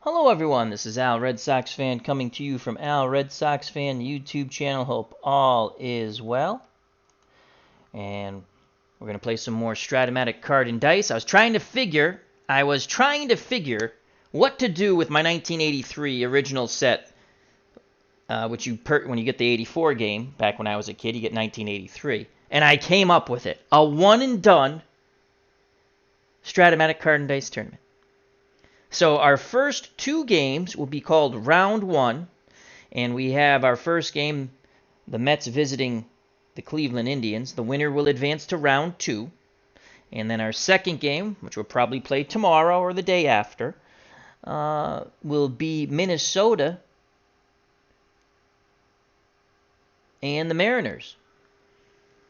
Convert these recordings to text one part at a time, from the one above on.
Hello everyone, this is Al Red Sox Fan coming to you from Al Red Sox Fan YouTube channel. Hope all is well. And we're going to play some more Strat-O-Matic Card&Dice. I was trying to figure what to do with my 1983 original set, which when you get the 84 game, back when I was a kid, you get 1983. And I came up with it. A one-and-done Strat-O-Matic Card&Dice tournament. So our first two games will be called Round 1, and we have our first game, the Mets visiting the Cleveland Indians. The winner will advance to Round 2. And then our second game, which we'll probably play tomorrow or the day after, will be Minnesota and the Mariners.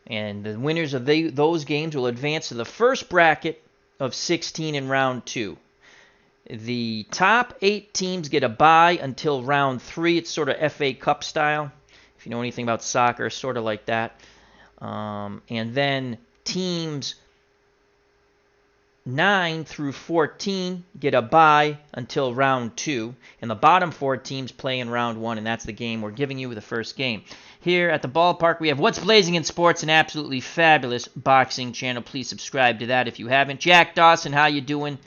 And the winners of those games will advance to the first bracket of 16 in Round 2. The top 8 teams get a bye until Round 3. It's sort of FA Cup style. If you know anything about soccer, it's sort of like that. And then teams 9 through 14 get a bye until Round 2. And the bottom 4 teams play in Round 1, and that's the game we're giving you the first game. Here at the ballpark, we have What's Blazing in Sports, an absolutely fabulous boxing channel. Please subscribe to that if you haven't. Jack Dawson, how you doing?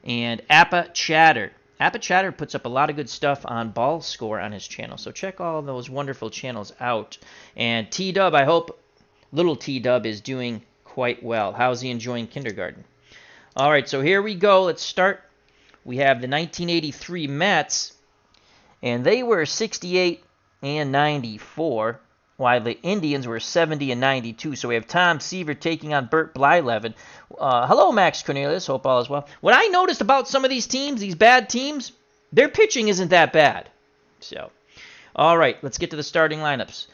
And Appa Chatter. Appa Chatter puts up a lot of good stuff on Ball Score on his channel, so check all those wonderful channels out. And T-Dub, I hope little T-Dub is doing quite well. How's he enjoying kindergarten? All right, so here we go. Let's start. We have the 1983 Mets, and they were 68 and 94, while the Indians were 70 and 92. So we have Tom Seaver taking on Bert Blyleven. Hello, Max Cornelius. Hope all is well. What I noticed about some of these teams, these bad teams, their pitching isn't that bad. So, all right, let's get to the starting lineups.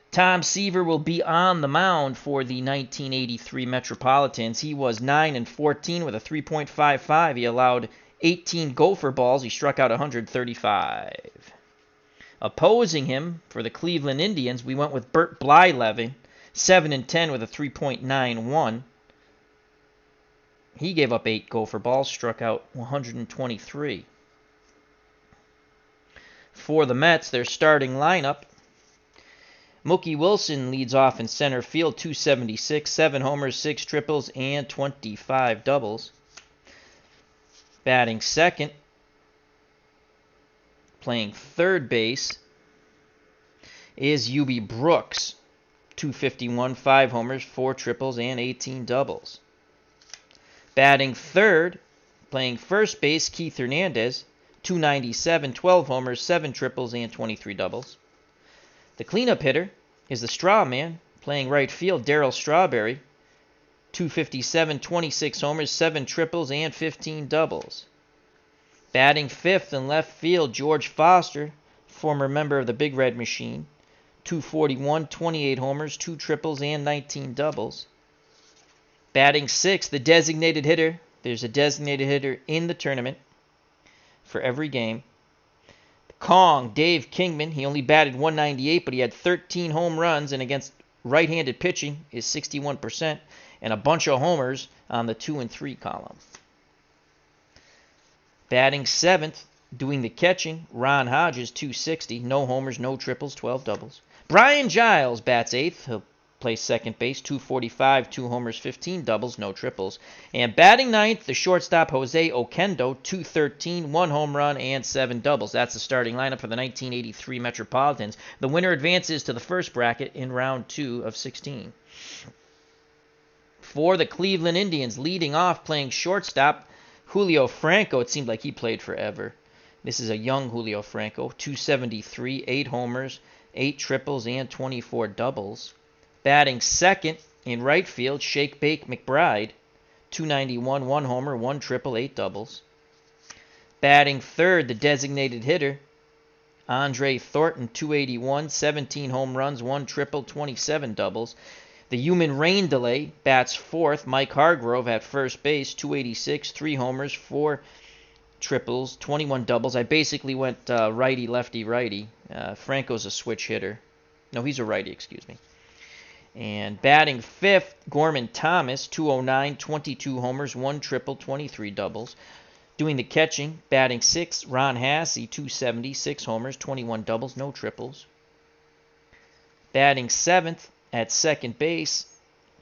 Tom Seaver will be on the mound for the 1983 Metropolitans. He was 9 and 14 with a 3.55. He allowed 18 gopher balls. He struck out 135. Opposing him for the Cleveland Indians, we went with Bert Blyleven, 7 and 10 with a 3.91. He gave up 8 gopher balls, struck out 123. For the Mets, their starting lineup, Mookie Wilson leads off in center field, 276, 7 homers, 6 triples, and 25 doubles. Batting second, playing third base, is Ubi Brooks, 251, 5 homers, 4 triples, and 18 doubles. Batting third, playing first base, Keith Hernandez, 297, 12 homers, 7 triples, and 23 doubles. The cleanup hitter is the straw man, playing right field, Darryl Strawberry, 257, 26 homers, 7 triples, and 15 doubles. Batting fifth in left field, George Foster, former member of the Big Red Machine, 241, 28 homers, 2 triples, and 19 doubles. Batting sixth, the designated hitter. There's a designated hitter in the tournament for every game. Kong, Dave Kingman, he only batted 198, but he had 13 home runs, and against right-handed pitching is 61%, and a bunch of homers on the 2 and 3 column. Batting seventh, doing the catching, Ron Hodges, 260, no homers, no triples, 12 doubles. Brian Giles bats eighth. He'll play second base, 245, 2 homers, 15 doubles, no triples. And batting ninth, the shortstop, Jose Oquendo, 213, 1 home run, and 7 doubles. That's the starting lineup for the 1983 Metropolitans. The winner advances to the first bracket in round 2 of 16. For the Cleveland Indians, leading off, playing shortstop, Julio Franco. It seemed like he played forever. This is a young Julio Franco, 273, 8 homers, 8 triples, and 24 doubles. Batting second in right field, Shake Bake McBride, 291, 1 homer, 1 triple, 8 doubles. Batting third, the designated hitter, Andre Thornton, 281, 17 home runs, 1 triple, 27 doubles. The human rain delay bats fourth, Mike Hargrove at first base, 286, 3 homers, 4 triples, 21 doubles. I basically went righty, lefty, righty. Franco's a switch hitter. No, he's a righty, excuse me. And batting fifth, Gorman Thomas, 209, 22 homers, 1 triple, 23 doubles. Doing the catching, batting 6th, Ron Hassey, 270, 6 homers, 21 doubles, no triples. Batting 7th at second base,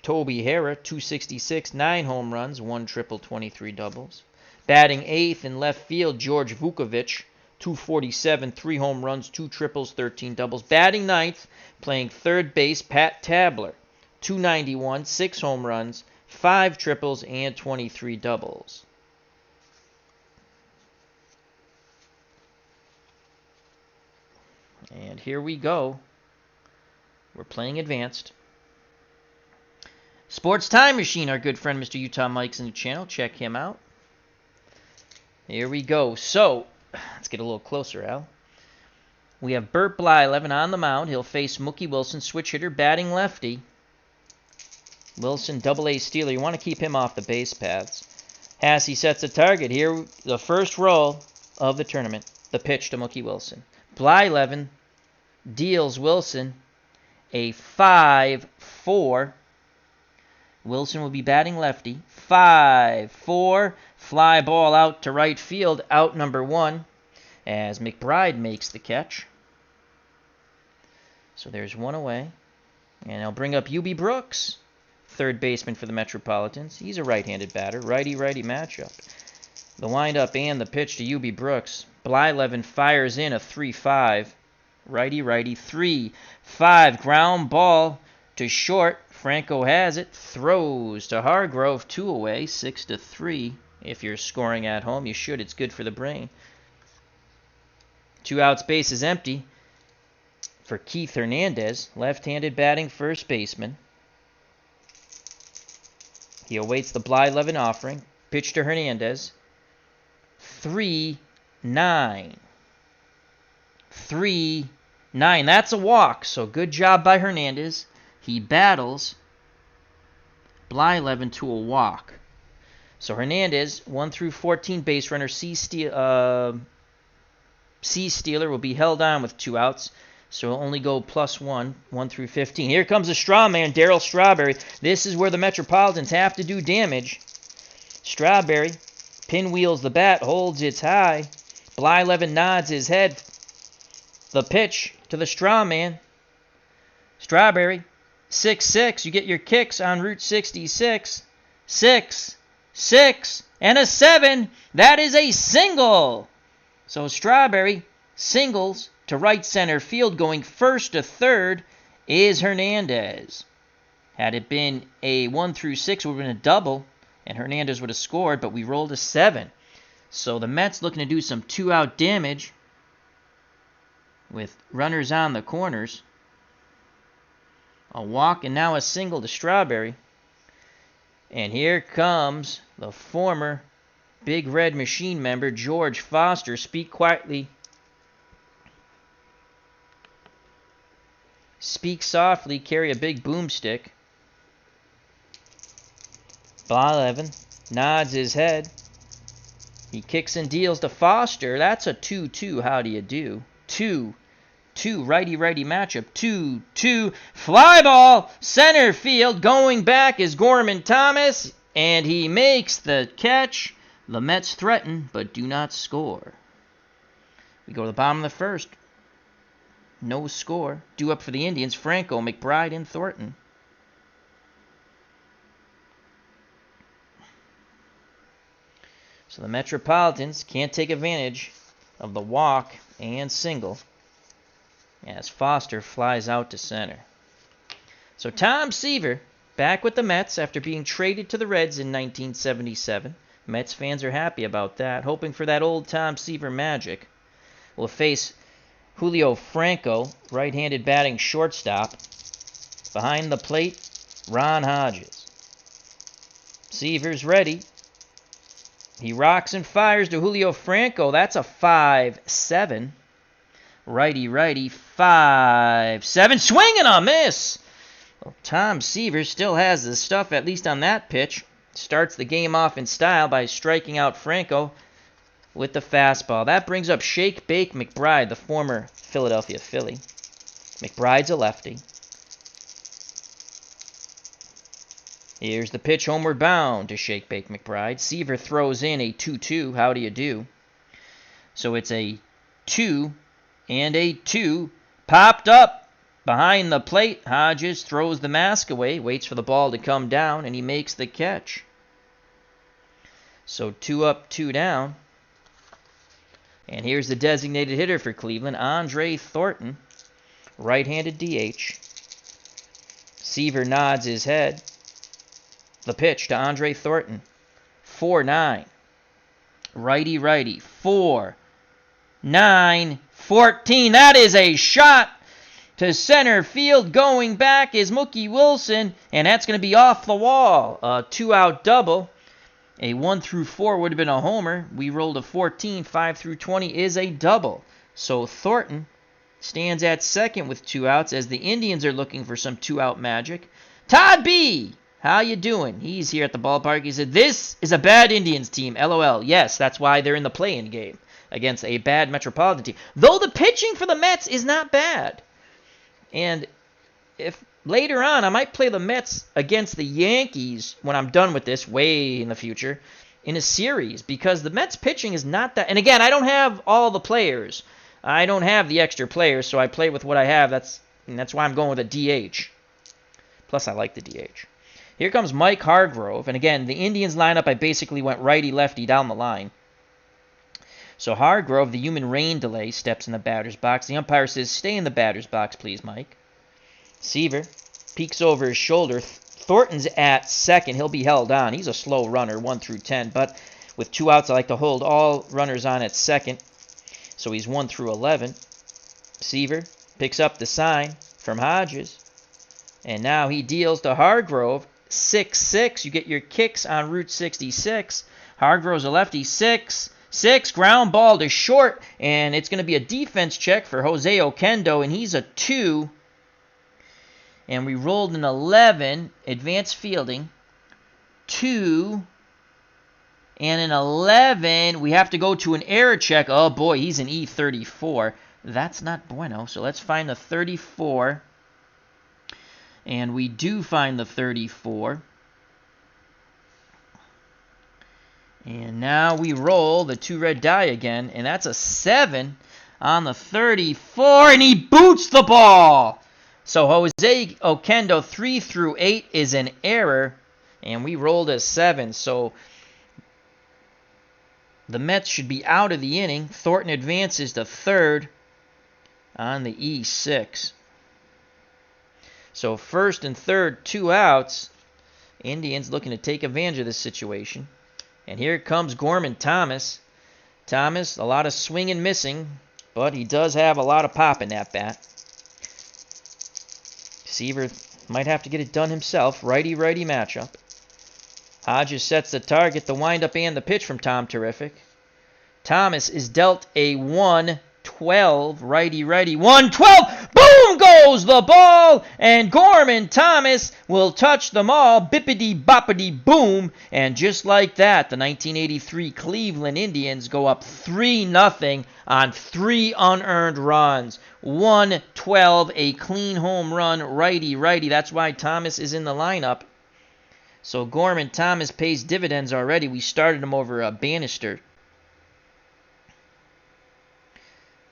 Toby Harrah, 266, 9 home runs, 1 triple, 23 doubles. Batting 8th in left field, George Vukovic, 247, 3 home runs, 2 triples, 13 doubles. Batting 9th, playing third base, Pat Tabler, 291, 6 home runs, 5 triples, and 23 doubles. And here we go. We're playing advanced. Sports Time Machine, our good friend Mr. Utah Mike's in the channel. Check him out. Here we go. So, let's get a little closer, Al. We have Bert Blyleven on the mound. He'll face Mookie Wilson, switch hitter, batting lefty. Wilson, double-A stealer. You want to keep him off the base paths. Hassey sets a target. Here, the first roll of the tournament. The pitch to Mookie Wilson. Blyleven deals Wilson a 5-4. Wilson will be batting lefty. 5-4. Fly ball out to right field. Out number 1 as McBride makes the catch. So there's 1 away. And I'll bring up Ubi Brooks, third baseman for the Metropolitans. He's a right-handed batter. Righty-righty matchup. The windup and the pitch to Ubi Brooks. Blyleven fires in a 3-5. Righty-righty. 3-5. Ground ball to short. Franco has it. Throws to Hargrove. 2 away. 6-3. If you're scoring at home, you should. It's good for the brain. 2 outs. Base is empty for Keith Hernandez. Left-handed batting first baseman. He awaits the Blyleven offering. Pitch to Hernandez. 3-9. 3-9. That's a walk. So good job by Hernandez. He battles Blyleven to a walk. So Hernandez, 1 through 14 base runner. C Steeler will be held on with 2 outs. So he'll only go +1, 1 through 15. Here comes the straw man, Darryl Strawberry. This is where the Metropolitans have to do damage. Strawberry pinwheels the bat, holds it high. Blyleven nods his head. The pitch to the straw man. Strawberry, 6-6. You get your kicks on Route 66. 6, and a 7. That is a single. So Strawberry singles to right center field. Going first to third is Hernandez. Had it been a 1 through 6, it would have been a double, and Hernandez would have scored, but we rolled a 7. So the Mets looking to do some 2-out damage with runners on the corners. A walk and now a single to Strawberry. And here comes the former Big Red Machine member, George Foster. Speak quietly. Speak softly, carry a big boomstick. Blyleven nods his head. He kicks and deals to Foster. That's a 2-2. How do you do? 2-2. Righty-righty matchup. 2-2. Fly ball. Center field. Going back is Gorman Thomas. And he makes the catch. The Mets threaten, but do not score. We go to the bottom of the first. No score. Due up for the Indians. Franco, McBride, and Thornton. So the Metropolitans can't take advantage of the walk and single as Foster flies out to center. So Tom Seaver back with the Mets after being traded to the Reds in 1977. Mets fans are happy about that, hoping for that old Tom Seaver magic. Will face Julio Franco, right-handed batting shortstop. Behind the plate, Ron Hodges. Seaver's ready. He rocks and fires to Julio Franco. That's a 5-7. Righty-righty, 5-7. Swing and a miss! Well, Tom Seaver still has the stuff, at least on that pitch. Starts the game off in style by striking out Franco with the fastball. That brings up Shake Bake McBride, the former Philadelphia Philly. McBride's a lefty. Here's the pitch, homeward bound to Shake Bake McBride. Seaver throws in a 2-2. How do you do? So it's a 2 and a 2. Popped up behind the plate. Hodges throws the mask away, waits for the ball to come down, and he makes the catch. So 2 up, 2 down. And here's the designated hitter for Cleveland, Andre Thornton, right-handed DH. Seaver nods his head. The pitch to Andre Thornton, 4-9. Righty-righty, 4-9-14. That is a shot to center field. Going back is Mookie Wilson, and that's going to be off the wall. A 2-out double. A 1 through 4 would have been a homer. We rolled a 14. 5 through 20 is a double. So Thornton stands at second with 2 outs as the Indians are looking for some 2-out magic. Todd B., how you doing? He's here at the ballpark. He said, this is a bad Indians team. LOL. Yes, that's why they're in the play-in game against a bad Metropolitan team. Though the pitching for the Mets is not bad. And if later on I might play the Mets against the Yankees when I'm done with this, way in the future, in a series, because the Mets pitching is not that. And again, I don't have all the players. I don't have the extra players, so I play with what I have. That's why I'm going with a DH. Plus, I like the DH. Here comes Mike Hargrove. And again, the Indians lineup, I basically went righty-lefty down the line. So Hargrove, the human rain delay, steps in the batter's box. The umpire says, stay in the batter's box, please, Mike. Seaver peeks over his shoulder. Thornton's at second. He'll be held on. He's a slow runner, 1 through 10. But with 2 outs, I like to hold all runners on at second. So he's 1 through 11. Seaver picks up the sign from Hodges. And now he deals to Hargrove. 6-6. You get your kicks on Route 66. Hargrove's a lefty. 6-6. Ground ball to short. And it's going to be a defense check for Jose Oquendo. And he's a 2. And we rolled an 11. Advanced fielding. 2. And an 11. We have to go to an error check. Oh boy, he's an E34. That's not bueno. So let's find the 34. And we do find the 34. And now we roll the 2 red die again. And that's a 7 on the 34. And he boots the ball. So Jose Oquendo 3 through 8 is an error. And we rolled a 7. So the Mets should be out of the inning. Thornton advances to third on the E6. So first and third, 2 outs. Indians looking to take advantage of this situation. And here comes Gorman Thomas. Thomas, a lot of swing and missing, but he does have a lot of pop in that bat. Seaver might have to get it done himself. Righty-righty matchup. Hodges sets the target, the windup, and the pitch from Tom Terrific. Thomas is dealt a 1-12. Righty-righty. 1-12. Boom goes the ball. And Gorman Thomas will touch them all. Bippity-boppity-boom. And just like that, the 1983 Cleveland Indians go up 3-0 on 3 unearned runs. 1-12, a clean home run. Righty-righty. That's why Thomas is in the lineup. So Gorman Thomas pays dividends already. We started him over Bannister.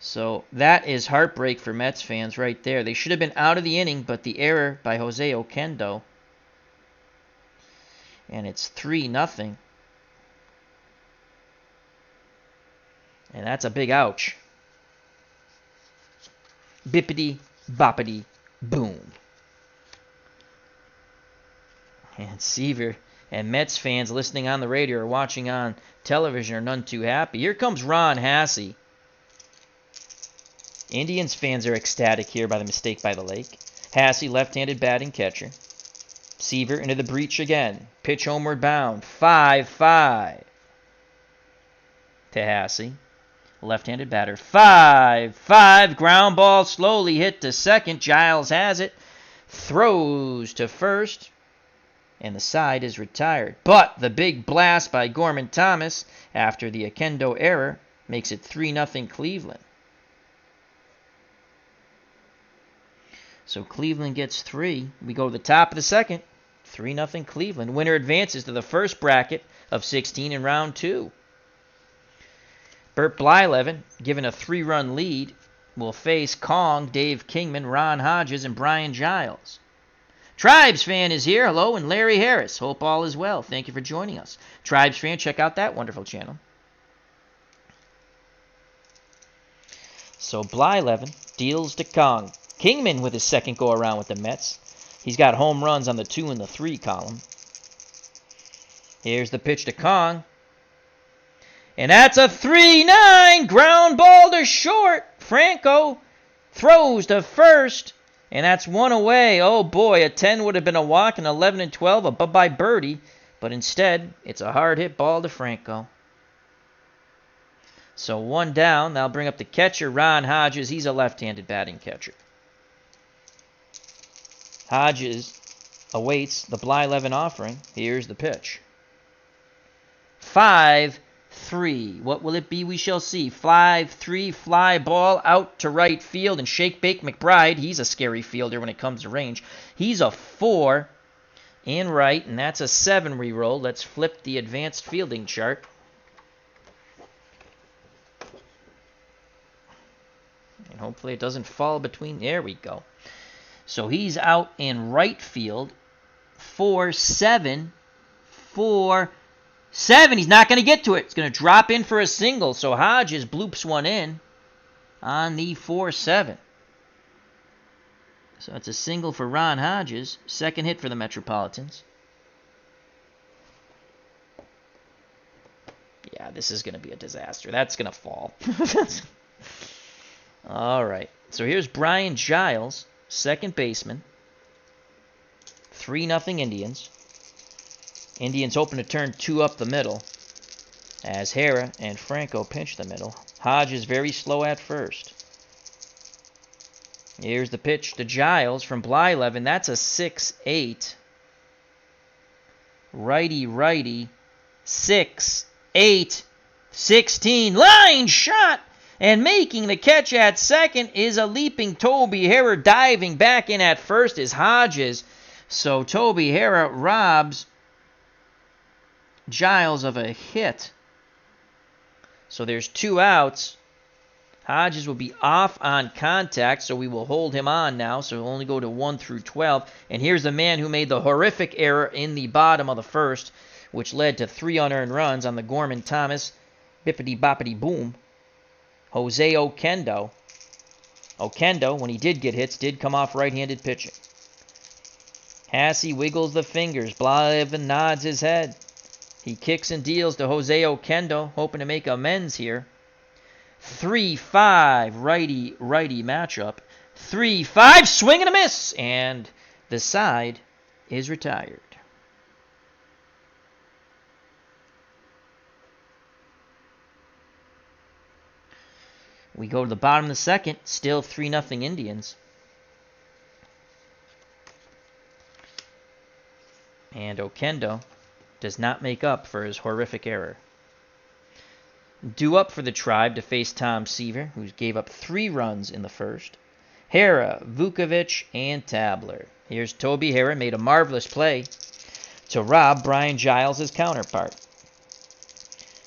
So that is heartbreak for Mets fans right there. They should have been out of the inning, but the error by Jose Oquendo. And it's 3-0. And that's a big ouch. Bippity, boppity, boom. And Seaver and Mets fans listening on the radio or watching on television are none too happy. Here comes Ron Hassey. Indians fans are ecstatic here by the mistake by the lake. Hassey, left-handed batting catcher. Seaver into the breach again. Pitch homeward bound. 5-5 to Hassey. Left-handed batter. 5-5. Ground ball slowly hit to second. Giles has it. Throws to first. And the side is retired. But the big blast by Gorman Thomas after the Oquendo error makes it 3-0 Cleveland. So Cleveland gets 3. We go to the top of the second. 3-0 Cleveland. Winner advances to the first bracket of 16 in round 2. Bert Blyleven, given a 3-run lead, will face Kong, Dave Kingman, Ron Hodges, and Brian Giles. Tribes fan is here. Hello, and Larry Harris. Hope all is well. Thank you for joining us. Tribes fan, check out that wonderful channel. So Blyleven deals to Kong. Kingman with his second go-around with the Mets. He's got home runs on the 2 and the 3 column. Here's the pitch to Kong. And that's a 3-9 ground ball to short. Franco throws to first, and that's 1 away. Oh boy, a 10 would have been a walk, and 11 and 12 a bye-bye birdie. But instead, it's a hard hit ball to Franco. So 1 down. That'll bring up the catcher, Ron Hodges. He's a left-handed batting catcher. Hodges awaits the Blyleven offering. Here's the pitch. 5-3. What will it be? We shall see. 5-3, fly ball out to right field. And Shake Bake McBride, he's a scary fielder when it comes to range. He's a 4 in right, and that's a 7 re-roll. Let's flip the advanced fielding chart. And hopefully it doesn't fall between. There we go. So he's out in right field. 4-7. 4-7. He's not going to get to it. It's going to drop in for a single. So Hodges bloops one in on the 4-7. So it's a single for Ron Hodges. Second hit for the Metropolitans. Yeah, this is going to be a disaster. That's going to fall. All right. So here's Brian Giles, second baseman. 3-0 Indians. Indians hoping to turn 2 up the middle as Hera and Franco pinch the middle. Hodges very slow at first. Here's the pitch to Giles from Blyleven. That's a 6-8. Righty. 6-8. 16. Line shot. And making the catch at second is a leaping Toby Hera. Diving back in at first is Hodges. So Toby Hera robs Giles of a hit. So there's 2 outs. Hodges will be off on contact, so we will hold him on now. So we'll only go to 1 through 12. And here's the man who made the horrific error in the bottom of the first, which led to 3 unearned runs on the Gorman Thomas bippity boppity boom. Jose Oquendo. Oquendo, when he did get hits, did come off right-handed pitching. Hassey wiggles the fingers. Blyleven nods his head. He kicks and deals to Jose Oquendo, hoping to make amends here. 3-5, righty matchup. 3-5, swing and a miss, and the side is retired. We go to the bottom of the second, still 3-0 Indians. And Oquendo does not make up for his horrific error. Due up for the Tribe to face Tom Seaver, who gave up 3 runs in the first. Hera, Vukovic, and Tabler. Here's Toby Hera, made a marvelous play to rob Brian Giles' counterpart.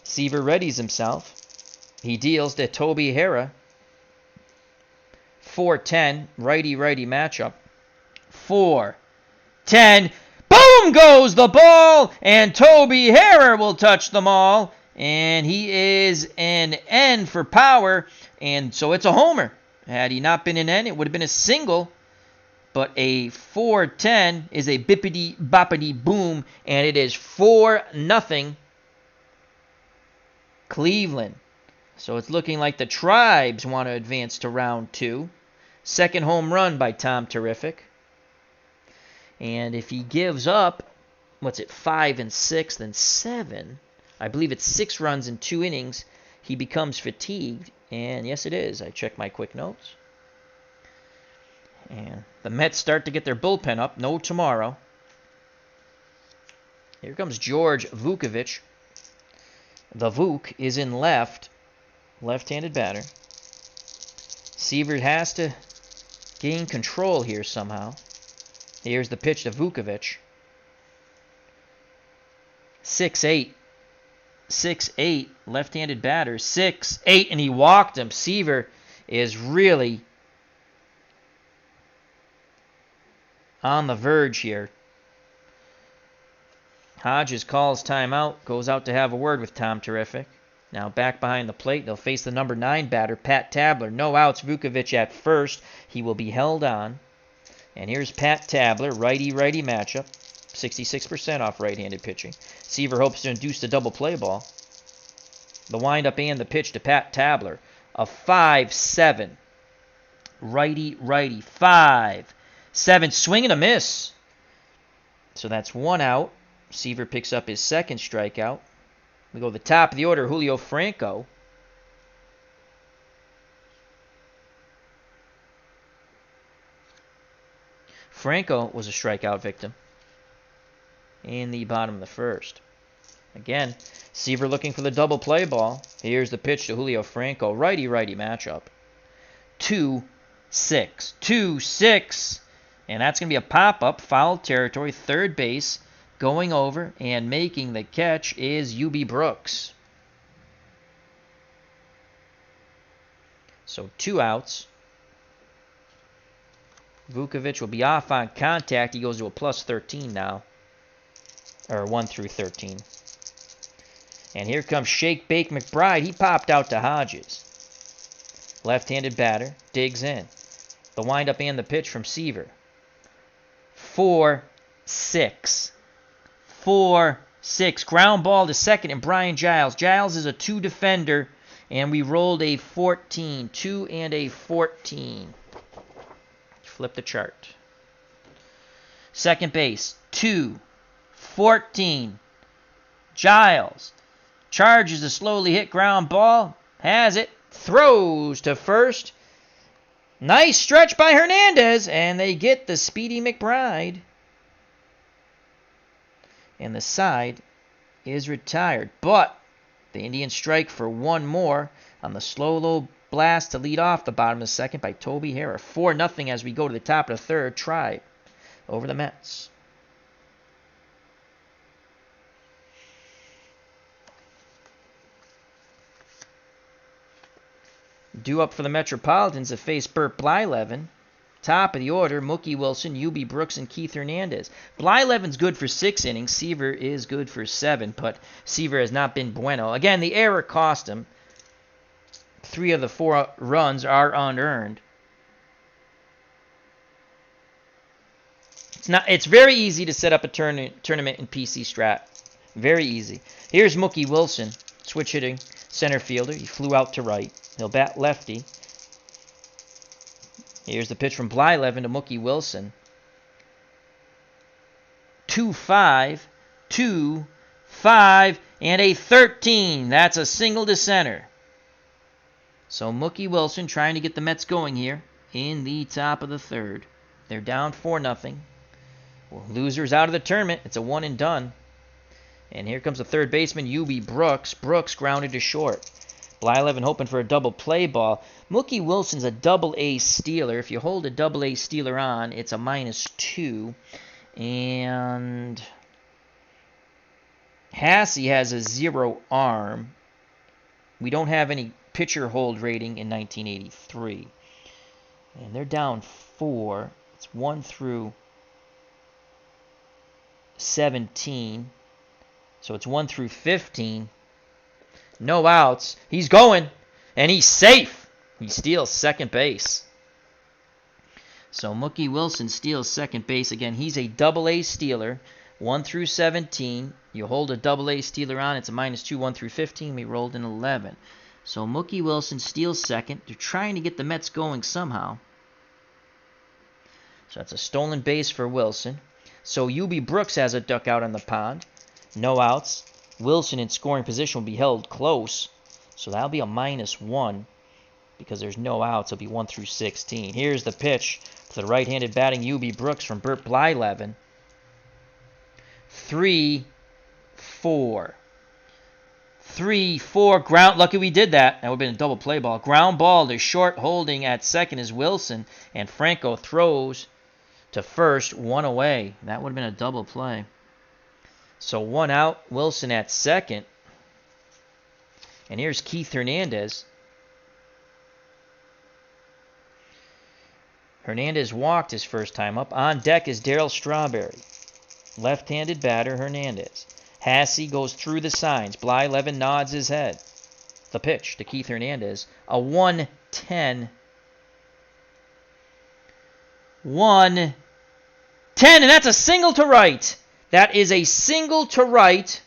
Seaver readies himself. He deals to Toby Hera. 4-10, righty matchup. 4-10. Boom goes the ball, and Toby Hera will touch them all. And he is an N for power, and so it's a homer. Had he not been an N, it would have been a single. But a 4-10 is a bippity boppity boom, and it is 4-0 Cleveland. So it's looking like the Tribes want to advance to round 2. Second home run by Tom Terrific. And if he gives up, 5 and 6, then 7. I believe it's 6 runs in 2 innings. He becomes fatigued. And yes, it is. I checked my quick notes. And the Mets start to get their bullpen up. No tomorrow. Here comes George Vukovic. The Vuk is in left-handed batter. Seaver has to gain control here somehow. Here's the pitch to Vukovic. 6-8. 6-8. Left-handed batter. 6-8. And he walked him. Seaver is really on the verge here. Hodges calls timeout. Goes out to have a word with Tom Terrific. Now back behind the plate. They'll face the number 9 batter, Pat Tabler. No outs. Vukovic at first. He will be held on. And here's Pat Tabler. Righty-righty matchup. 66% off right-handed pitching. Seaver hopes to induce the double play ball. The windup and the pitch to Pat Tabler. A 5-7. Righty-righty. 5-7. Swing and a miss. So that's 1 out. Seaver picks up his second strikeout. We go to the top of the order, Julio Franco. Franco was a strikeout victim in the bottom of the first. Again, Seaver looking for the double play ball. Here's the pitch to Julio Franco. Righty-righty matchup. 2-6. 2-6. And that's going to be a pop-up, foul territory, third base. Going over and making the catch is UB Brooks. So 2 outs. Vukovic will be off on contact. He goes to a +13 now. Or 1 through 13. And here comes Shake Bake McBride. He popped out to Hodges. Left-handed batter. Digs in. The windup and the pitch from Seaver. 4-6. 4-6. Ground ball to second and Brian Giles. Giles is a 2 defender. And we rolled a 14. 2 and a 14. Flip the chart. Second base. 2-14. Giles charges a slowly hit ground ball. Has it. Throws to first. Nice stretch by Hernandez. And they get the speedy McBride. And the side is retired. But the Indians strike for 1 more on the slow, low blast to lead off the bottom of the second by Toby Harrah. 4-0 as we go to the top of the third. Try over the Mets. Due up for the Metropolitans to face Bert Blyleven. Top of the order, Mookie Wilson, UB Brooks, and Keith Hernandez. Blyleven's good for 6 innings. Seaver is good for 7, but Seaver has not been bueno. Again, the error cost him. 3 of the 4 runs are unearned. It's very easy to set up a tournament in PC Strat. Very easy. Here's Mookie Wilson, switch hitting center fielder. He flew out to right. He'll bat lefty. Here's the pitch from Blyleven to Mookie Wilson. 2-5, 2-5, and a 13. That's a single to center. So Mookie Wilson trying to get the Mets going here in the top of the third. They're down 4-0. Well, losers out of the tournament. It's a 1-and-done. And here comes the third baseman, UB Brooks. Brooks grounded to short. Blyleven hoping for a double play ball. Mookie Wilson's a double-A stealer. If you hold a double-A stealer on, it's a -2. And Hasse has a 0 arm. We don't have any pitcher hold rating in 1983. And they're down 4. It's 1 through 17. So it's 1 through 15. No outs. He's going. And he's safe. He steals second base. So Mookie Wilson steals second base. Again, he's a double-A stealer. 1 through 17. You hold a double-A stealer on. It's a -2. 1 through 15. We rolled an 11. So Mookie Wilson steals second. They're trying to get the Mets going somehow. So that's a stolen base for Wilson. So UB Brooks has a duck out on the pond. No outs. Wilson in scoring position will be held close. So that'll be a -1 because there's no outs. It'll be 1 through 16. Here's the pitch to the right-handed batting UB Brooks from Bert Blyleven. 3-4. 3-4. Ground. Lucky we did that. That would have been a double play ball. Ground ball to short, holding at second is Wilson. And Franco throws to first, 1 away. That would have been a double play. So 1 out, Wilson at second. And here's Keith Hernandez. Hernandez walked his first time up. On deck is Darryl Strawberry. Left-handed batter, Hernandez. Hasse goes through the signs. Blyleven nods his head. The pitch to Keith Hernandez. A 1-10. 1-10, and that's a single to right. That is a single to right.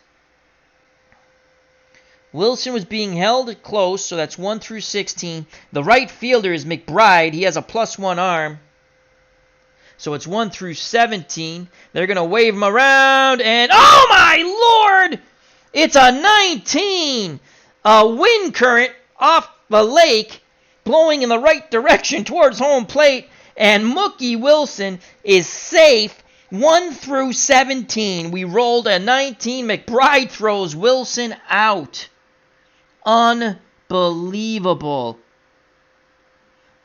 Wilson was being held close, so that's 1 through 16. The right fielder is McBride. He has a +1 arm. So it's 1 through 17. They're going to wave him around, and oh my Lord! It's a 19! A wind current off the lake blowing in the right direction towards home plate, and Mookie Wilson is safe 1 through 17. We rolled a 19. McBride throws Wilson out. Unbelievable.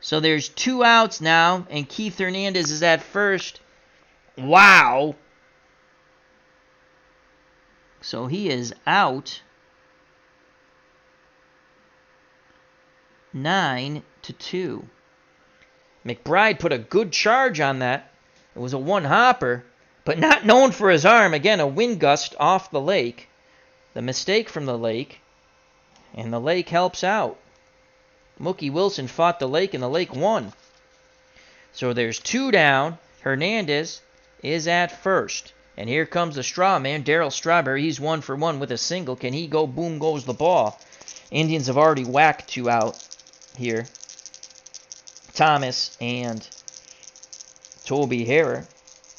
So there's 2 outs now, and Keith Hernandez is at first. Wow. So he is out 9-2. McBride put a good charge on that. It was a 1-hopper, but not known for his arm. Again, a wind gust off the lake. The mistake from the lake, and the lake helps out. Mookie Wilson fought the lake, and the lake won. So there's 2 down. Hernandez is at first. And here comes the straw man, Darryl Strawberry. He's 1 for 1 with a single. Can he go? Boom goes the ball. Indians have already whacked 2 out here. Thomas and Toby Harrer.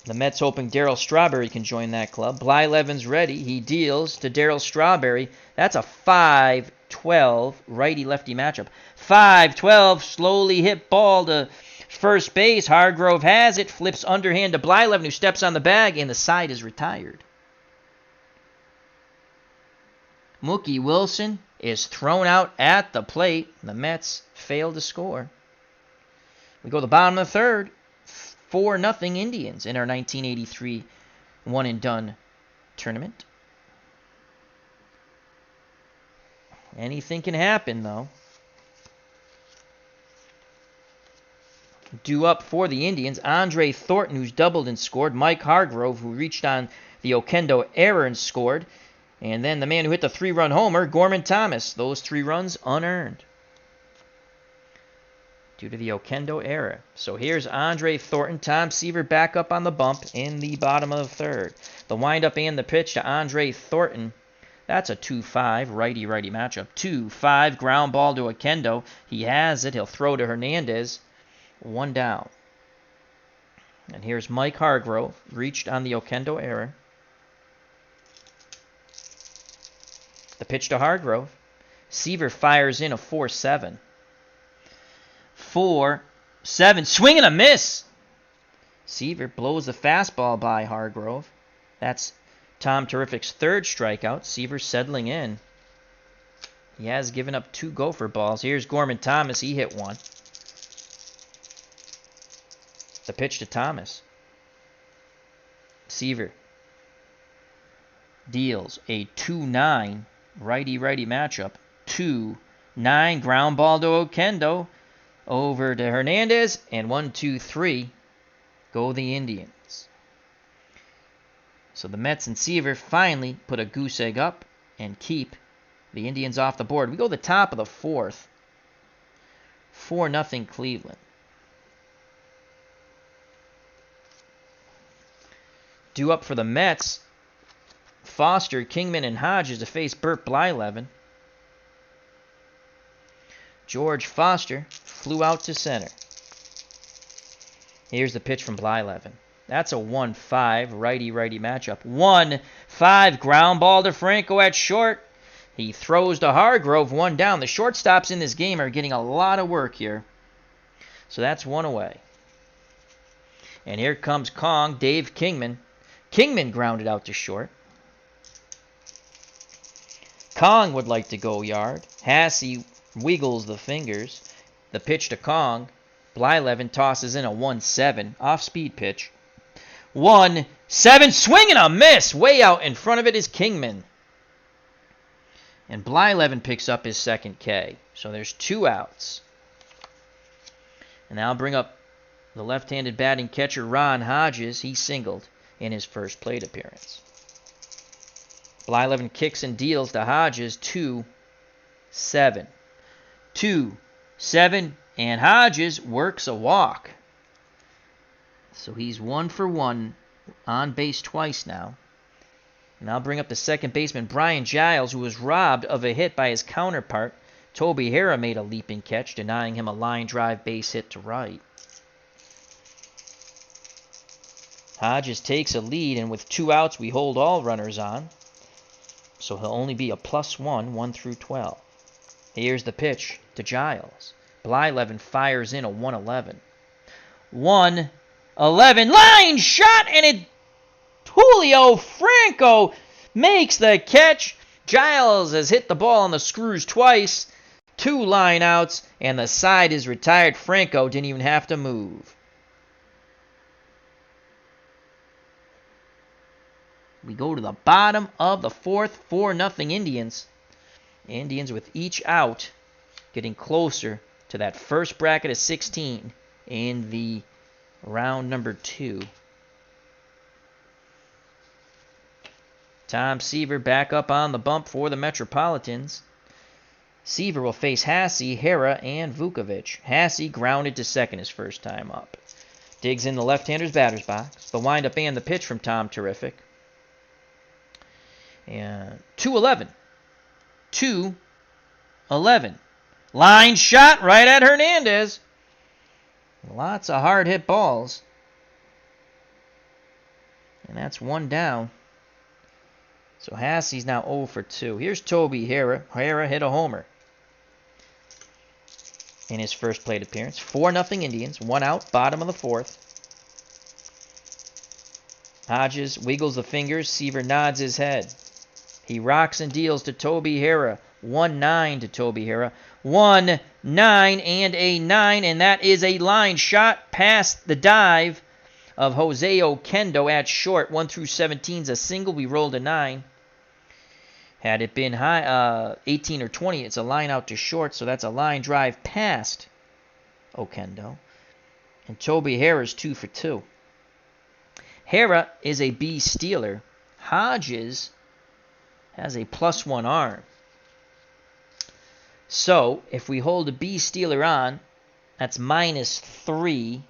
The Mets hoping Darryl Strawberry can join that club. Blyleven's ready. He deals to Darryl Strawberry. That's a 5-12 righty-lefty matchup. 5-12, slowly hit ball to first base. Hargrove has it, flips underhand to Blyleven, who steps on the bag, and the side is retired. Mookie Wilson is thrown out at the plate. The Mets fail to score. We go to the bottom of the third. 4-0 Indians in our 1983 1-and-done tournament. Anything can happen, though. Due up for the Indians, Andre Thornton, who's doubled and scored. Mike Hargrove, who reached on the Oquendo error and scored. And then the man who hit the 3-run homer, Gorman Thomas. Those 3 runs unearned due to the Oquendo error. So here's Andre Thornton. Tom Seaver back up on the bump in the bottom of the third. The windup and the pitch to Andre Thornton. That's a 2-5 righty-righty matchup. 2-5 ground ball to Oquendo. He has it. He'll throw to Hernandez. 1 down. And here's Mike Hargrove. Reached on the Oquendo error. The pitch to Hargrove. Seaver fires in a 4-7. 4-7. Swing and a miss. Seaver blows the fastball by Hargrove. That's Tom Terrific's 3rd strikeout. Seaver settling in. He has given up 2 gopher balls. Here's Gorman Thomas. He hit 1. The pitch to Thomas. Seaver deals a 2-9 righty-righty matchup. 2-9 ground ball to Oquendo. Over to Hernandez. And 1-2-3 go the Indians. So the Mets and Seaver finally put a goose egg up and keep the Indians off the board. We go to the top of the 4th. 4-0 Cleveland. Due up for the Mets, Foster, Kingman, and Hodges to face Bert Blyleven. George Foster flew out to center. Here's the pitch from Blyleven. That's a 1-5 righty-righty matchup. 1-5 ground ball to Franco at short. He throws to Hargrove, 1 down. The shortstops in this game are getting a lot of work here. So that's 1 away. And here comes Kong, Dave Kingman. Kingman grounded out to short. Kong would like to go yard. Hasse wiggles the fingers. The pitch to Kong. Blyleven tosses in a 1-7 off-speed pitch. 1-7. Swing and a miss. Way out in front of it is Kingman. And Blyleven picks up his second K. So there's 2 outs. And now I'll bring up the left-handed batting catcher, Ron Hodges. He singled in his first plate appearance. Blyleven kicks and deals to Hodges, 2-7. 2-7, and Hodges works a walk. So he's 1 for 1 on base twice now. And I'll bring up the second baseman, Brian Giles, who was robbed of a hit by his counterpart. Toby Harrah made a leaping catch, denying him a line drive base hit to right. Hodges takes a lead, and with 2 outs, we hold all runners on. So he'll only be a +1, 1 through 12. Here's the pitch to Giles. Blyleven fires in a 1-11. 1-11, line shot, and Julio Franco makes the catch. Giles has hit the ball on the screws twice. 2 line outs, and the side is retired. Franco didn't even have to move. We go to the bottom of the 4th, 4-0 Indians. Indians with each out getting closer to that first bracket of 16 in the round number 2. Tom Seaver back up on the bump for the Metropolitans. Seaver will face Hasse, Harrah, and Vukovic. Hasse grounded to second his first time up. Digs in the left-hander's batter's box. The windup and the pitch from Tom Terrific. And 2-11. 2-11. Line shot right at Hernandez. Lots of hard hit balls. And that's 1 down. So Hasse's now 0 for 2. Here's Toby Harrah. Harrah hit a homer in his first plate appearance. 4-0 Indians. 1 out, bottom of the 4th. Hodges wiggles the fingers. Seaver nods his head. He rocks and deals to Toby Harrah. 1-9 to Toby Harrah. 1-9 and a 9, and that is a line shot past the dive of Jose Oquendo at short. 1 through 17 is a single. We rolled a 9. Had it been high, 18 or 20, it's a line out to short, so that's a line drive past Oquendo. And Toby Harrah's 2 for 2. Harrah is a B stealer. Hodges has a +1 arm. So, if we hold a B stealer on, that's -3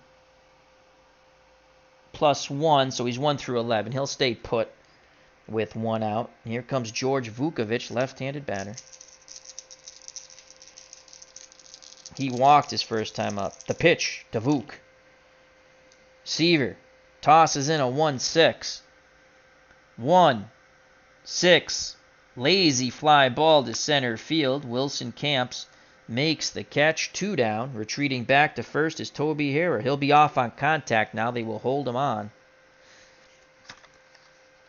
+1, so he's 1 through 11. He'll stay put with 1 out. And here comes George Vukovic, left-handed batter. He walked his first time up. The pitch to Vuk. Seaver tosses in a 1-6. 1-6. Lazy fly ball to center field. Wilson Camps makes the catch. 2 down. Retreating back to first is Toby Harrah. He'll be off on contact now. They will hold him on.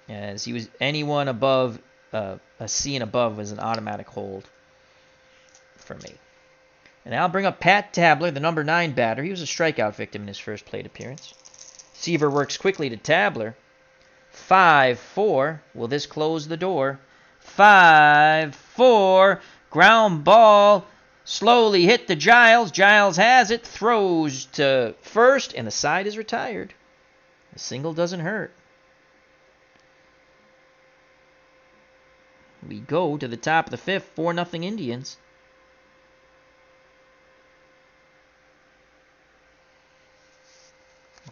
As he was anyone above a C and above was an automatic hold for me. And I'll bring up Pat Tabler, the number 9 batter. He was a strikeout victim in his first plate appearance. Seaver works quickly to Tabler. 5-4. Will this close the door? 5-4. Ground ball. Slowly hit to Giles. Giles has it. Throws to first. And the side is retired. The single doesn't hurt. We go to the top of the 5th. 4-0 Indians.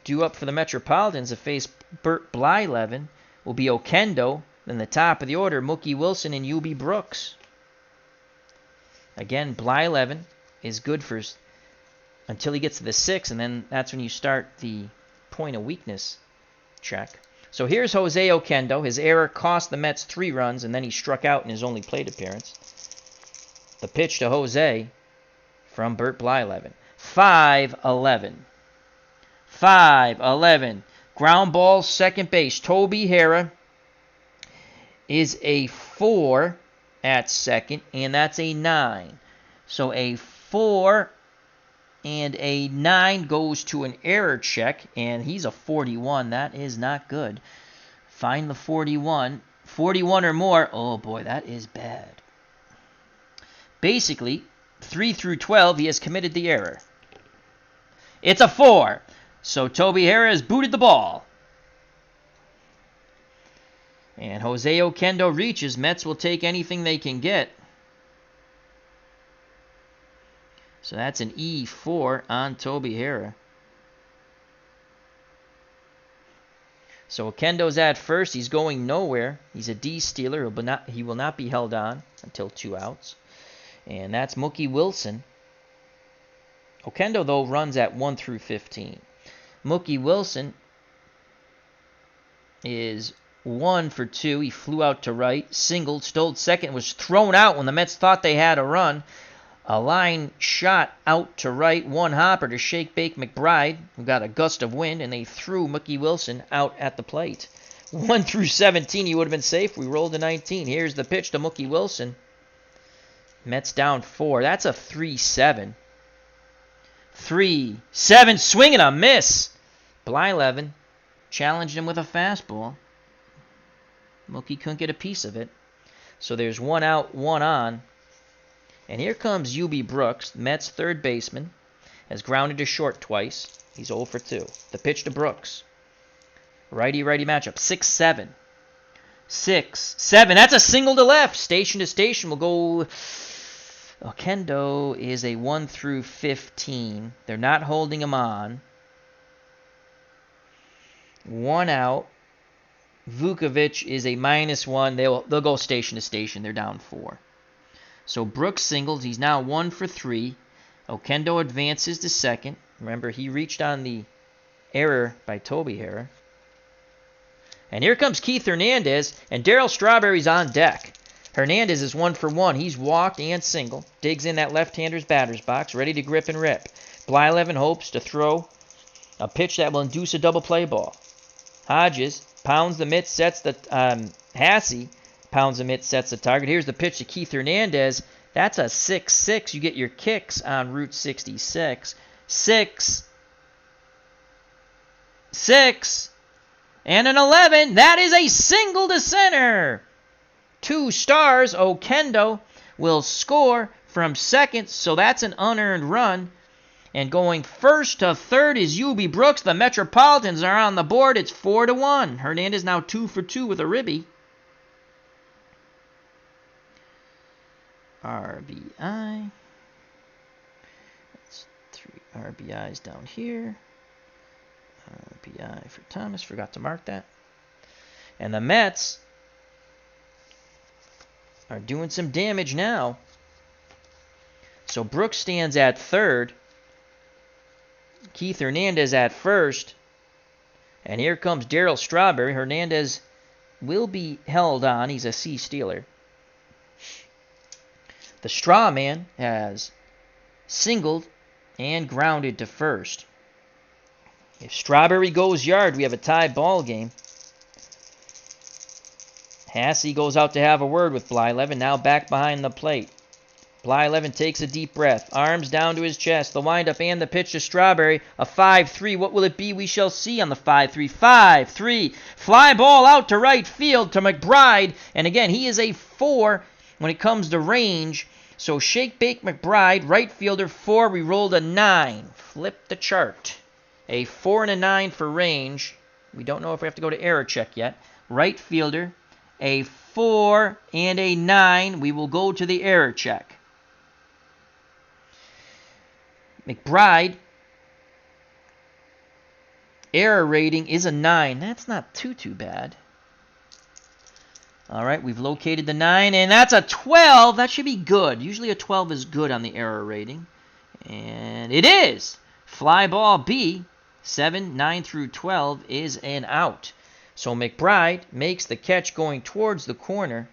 Due up for the Metropolitans to face Bert Blyleven will be Oquendo. Then the top of the order, Mookie Wilson and UB Brooks. Again, Blyleven is good for until he gets to the 6, and then that's when you start the point of weakness check. So here's Jose Oquendo. His error cost the Mets 3 runs, and then he struck out in his only plate appearance. The pitch to Jose from Bert Blyleven. 5-11. 5-11. Ground ball, second base. Toby Harrah is a 4 at second, and that's a 9. So a 4 and a 9 goes to an error check, and he's a 41. That is not good. Find the 41. 41 or more. Oh, boy, that is bad. Basically, 3 through 12, he has committed the error. It's a 4. So Toby Harrah has booted the ball. And Jose Oquendo reaches. Mets will take anything they can get. So that's an E4 on Toby Harrah. So Oquendo's at first. He's going nowhere. He's a D stealer. He will not be held on until 2 outs. And that's Mookie Wilson. Oquendo, though, runs at 1 through 15. Mookie Wilson is 1 for 2. He flew out to right, singled, stole second, was thrown out when the Mets thought they had a run. A line shot out to right, one hopper to Shake Bake McBride, who got a gust of wind, and they threw Mookie Wilson out at the plate. 1 through 17, he would have been safe. We rolled to 19. Here's the pitch to Mookie Wilson. Mets down 4. That's a 3-7. 3-7, swing and a miss. Blyleven challenged him with a fastball. Mookie couldn't get a piece of it. So there's 1 out, 1 on. And here comes UB Brooks, Mets third baseman, has grounded to short twice. He's 0 for 2. The pitch to Brooks. Righty-righty matchup. 6-7. 6-7. That's a single to left. Station to station. We'll go. Oquendo is a 1 through 15. They're not holding him on. 1 out. Vukovic is a -1. They'll go station to station. They're down 4. So Brooks singles. He's now 1 for 3. Oquendo advances to second. Remember, he reached on the error by Toby Harrah. And here comes Keith Hernandez, and Darryl Strawberry's on deck. Hernandez is 1 for 1. He's walked and single. Digs in that left-hander's batter's box, ready to grip and rip. Blyleven hopes to throw a pitch that will induce a double play ball. Hodges pounds the mitt, sets the Hassey pounds the mitt, sets the target. Here's the pitch to Keith Hernandez. That's a 6-6. You get your kicks on Route 66. 6, and an 11. That is a single to center. 2 stars. Oquendo will score from second, so that's an unearned run. And going first to third is UB Brooks. The Metropolitans are on the board. It's 4-1. Hernandez now 2 for 2 with a ribby. RBI. That's 3 RBIs down here. RBI for Thomas. Forgot to mark that. And the Mets are doing some damage now. So Brooks stands at third. Keith Hernandez at first. And here comes Darryl Strawberry. Hernandez will be held on. He's a C stealer. The Straw Man has singled and grounded to first. If Strawberry goes yard, we have a tie ball game. Hassey goes out to have a word with Blyleven, now back behind the plate. Blyleven takes a deep breath, arms down to his chest, the windup and the pitch to Strawberry. A 5-3. What will it be? We shall see on the 5-3. 5-3. Fly ball out to right field to McBride. And again, he is a 4 when it comes to range. So Shake Bake McBride, right fielder, 4. We rolled a 9. Flip the chart. A 4 and a 9 for range. We don't know if we have to go to error check yet. Right fielder, a 4 and a 9. We will go to the error check. McBride, error rating is a 9. That's not too bad. All right, we've located the 9, and that's a 12. That should be good. Usually a 12 is good on the error rating. And it is. Fly ball B, 7, 9 through 12 is an out. So McBride makes the catch going towards the corner.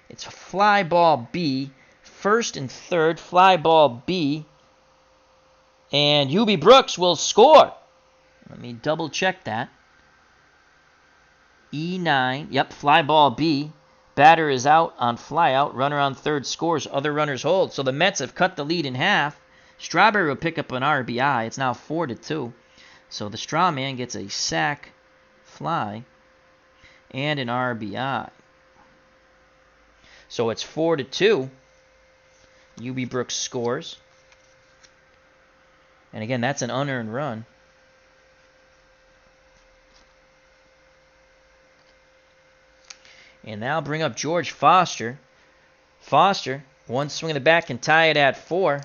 It's fly ball B, first and third, fly ball B. And UB Brooks will score. Let me double check that. E9. Yep, fly ball B. Batter is out on fly out. Runner on third scores. Other runners hold. So the Mets have cut the lead in half. Strawberry will pick up an RBI. It's now 4-2. So the straw man gets a sac fly and an RBI. So it's 4-2. UB Brooks scores. And again, that's an unearned run. And now bring up George Foster. Foster, one swing of the bat can tie it at 4.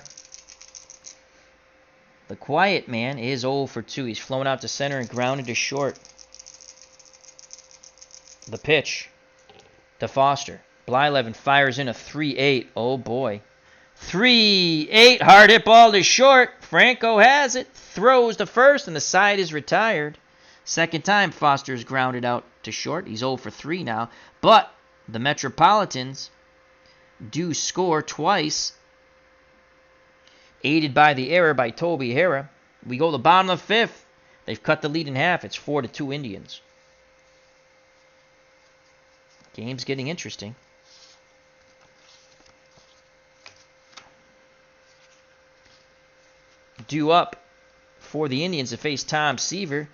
The quiet man is 0 for 2. He's flown out to center and grounded to short. The pitch to Foster. Blyleven fires in a 3-8. Oh boy. 3-8. Hard hit ball to short. Franco has it. Throws to first and the side is retired. Second time Foster's grounded out to short. He's 0 for 3 now. But the Metropolitans do score twice. Aided by the error by Toby Hara. We go to the bottom of the 5th. They've cut the lead in half. It's 4-2 Indians. Game's getting interesting. Due up for the Indians to face Tom Seaver.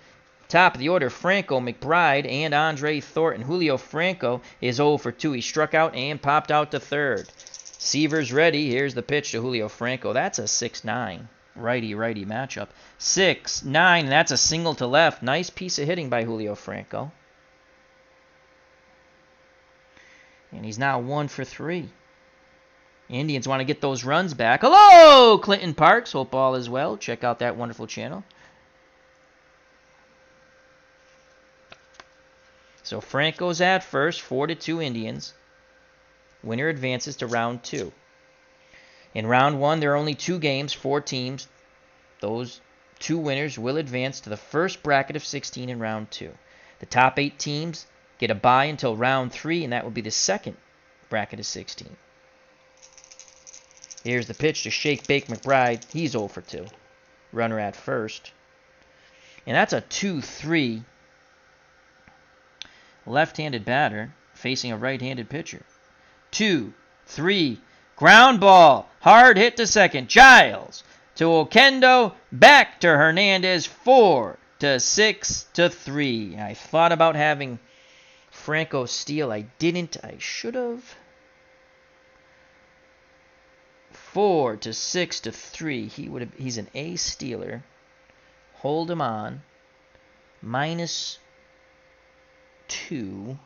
Top of the order, Franco, McBride, and Andre Thornton. Julio Franco is 0 for 2. He struck out and popped out to third. Seaver's ready. Here's the pitch to Julio Franco. That's a 6-9 righty-righty matchup. 6-9, and that's a single to left. Nice piece of hitting by Julio Franco. And he's now 1 for 3. Indians want to get those runs back. Hello, Clinton Parks. Hope all is well. Check out that wonderful channel. So Franco's at first, 4-2 Indians. Winner advances to round 2. In round 1, there are only 2 games, 4 teams. Those 2 winners will advance to the first bracket of 16 in round 2. The top 8 teams get a bye until round 3, and that will be the second bracket of 16. Here's the pitch to Shake Bake McBride. He's 0 for 2. Runner at first. And that's a 2-3 left-handed batter facing a right-handed pitcher. 2-3. Ground ball. Hard hit to second. Giles to Oquendo. Back to Hernandez. 4-6-3. I thought about having Franco steal. I didn't. I should have. 4-6-3. He's an A stealer. Hold him on. -2.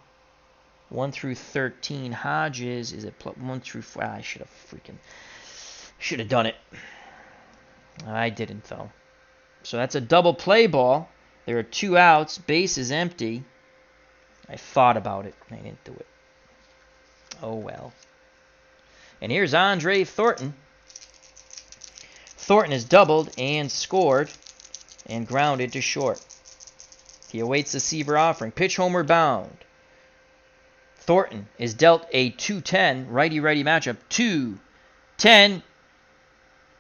1 through 13. Hodges is at 1 through 4. I should have done it. I didn't though. So that's a double play ball. There are 2 outs. Base is empty. I thought about it. I didn't do it. Oh well. And here's Andre Thornton. Thornton has doubled and scored and grounded to short. He awaits the Seaver offering. Pitch homeward bound. Thornton is dealt a 2-10 righty-righty matchup. 2-10.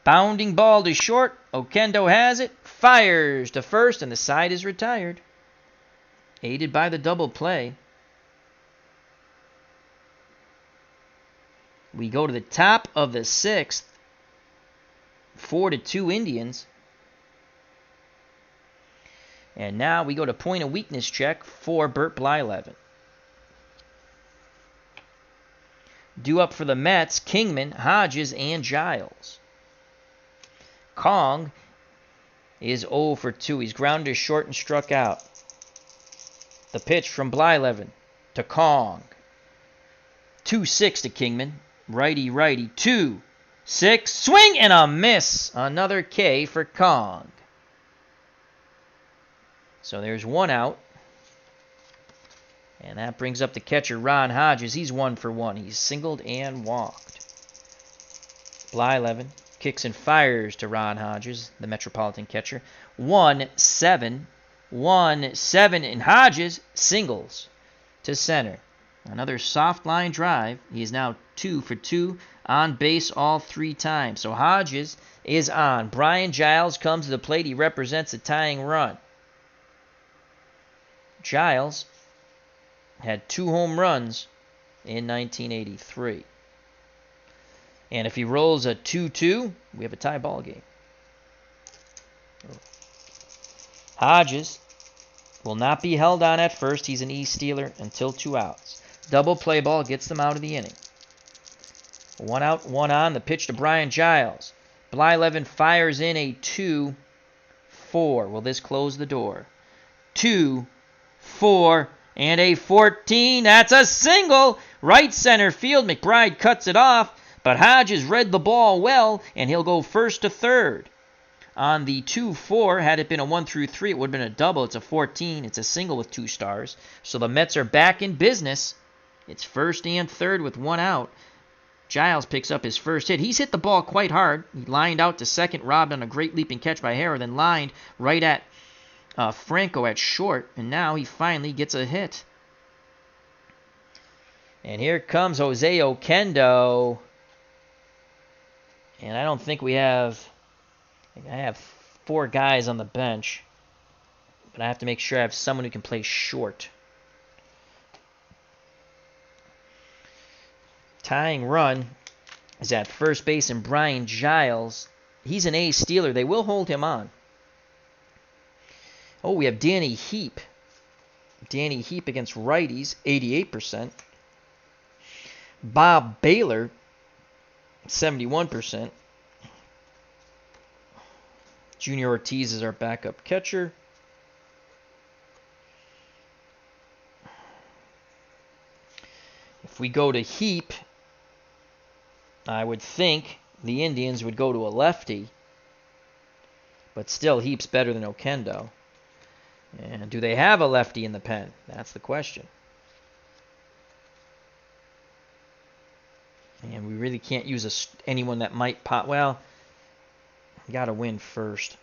Bounding ball to short. Oquendo has it. Fires to first and the side is retired. Aided by the double play. We go to the top of the 6th. 4-2 Indians. And now we go to point of weakness check for Bert Blyleven. Due up for the Mets, Kingman, Hodges, and Giles. Kong is 0 for 2. He's grounded to short and struck out. The pitch from Blyleven to Kong. 2-6 to Kingman. Righty-righty. 2-6. Swing and a miss. Another K for Kong. So there's 1 out. And that brings up the catcher, Ron Hodges. He's 1 for 1. He's singled and walked. Blyleven kicks and fires to Ron Hodges, the Metropolitan catcher. 1-7. 1-7. And Hodges singles to center. Another soft line drive. He is now 2 for 2. On base all 3 times. So Hodges is on. Brian Giles comes to the plate. He represents a tying run. Giles had 2 home runs in 1983. And if he rolls a 2-2, we have a tie ball game. Hodges will not be held on at first. He's an E-stealer until 2 outs. Double play ball gets them out of the inning. 1 out, 1 on. The pitch to Brian Giles. Blyleven fires in a 2-4. Will this close the door? 2-4 and a 14. That's a single. Right center field. McBride cuts it off, but Hodges read the ball well, and he'll go first to third. On the 2-4, had it been a 1-3, it would have been a double. It's a 14. It's a single with 2 stars. So the Mets are back in business. It's first and third with 1 out. Giles picks up his first hit. He's hit the ball quite hard. He lined out to second, robbed on a great leaping catch by Harrow, then lined right at Franco at short, and now he finally gets a hit. And here comes Jose Oquendo. And I don't think we have... I have 4 guys on the bench, but I have to make sure I have someone who can play short. Tying run is at first base, and Brian Giles, he's an A-stealer. They will hold him on. Oh, we have Danny Heap. Danny Heap against righties, 88%. Bob Baylor, 71%. Junior Ortiz is our backup catcher. If we go to Heap, I would think the Indians would go to a lefty. But still, Heap's better than Oquendo. And do they have a lefty in the pen? That's the question. And we really can't use anyone that might pop. Well, got to win first.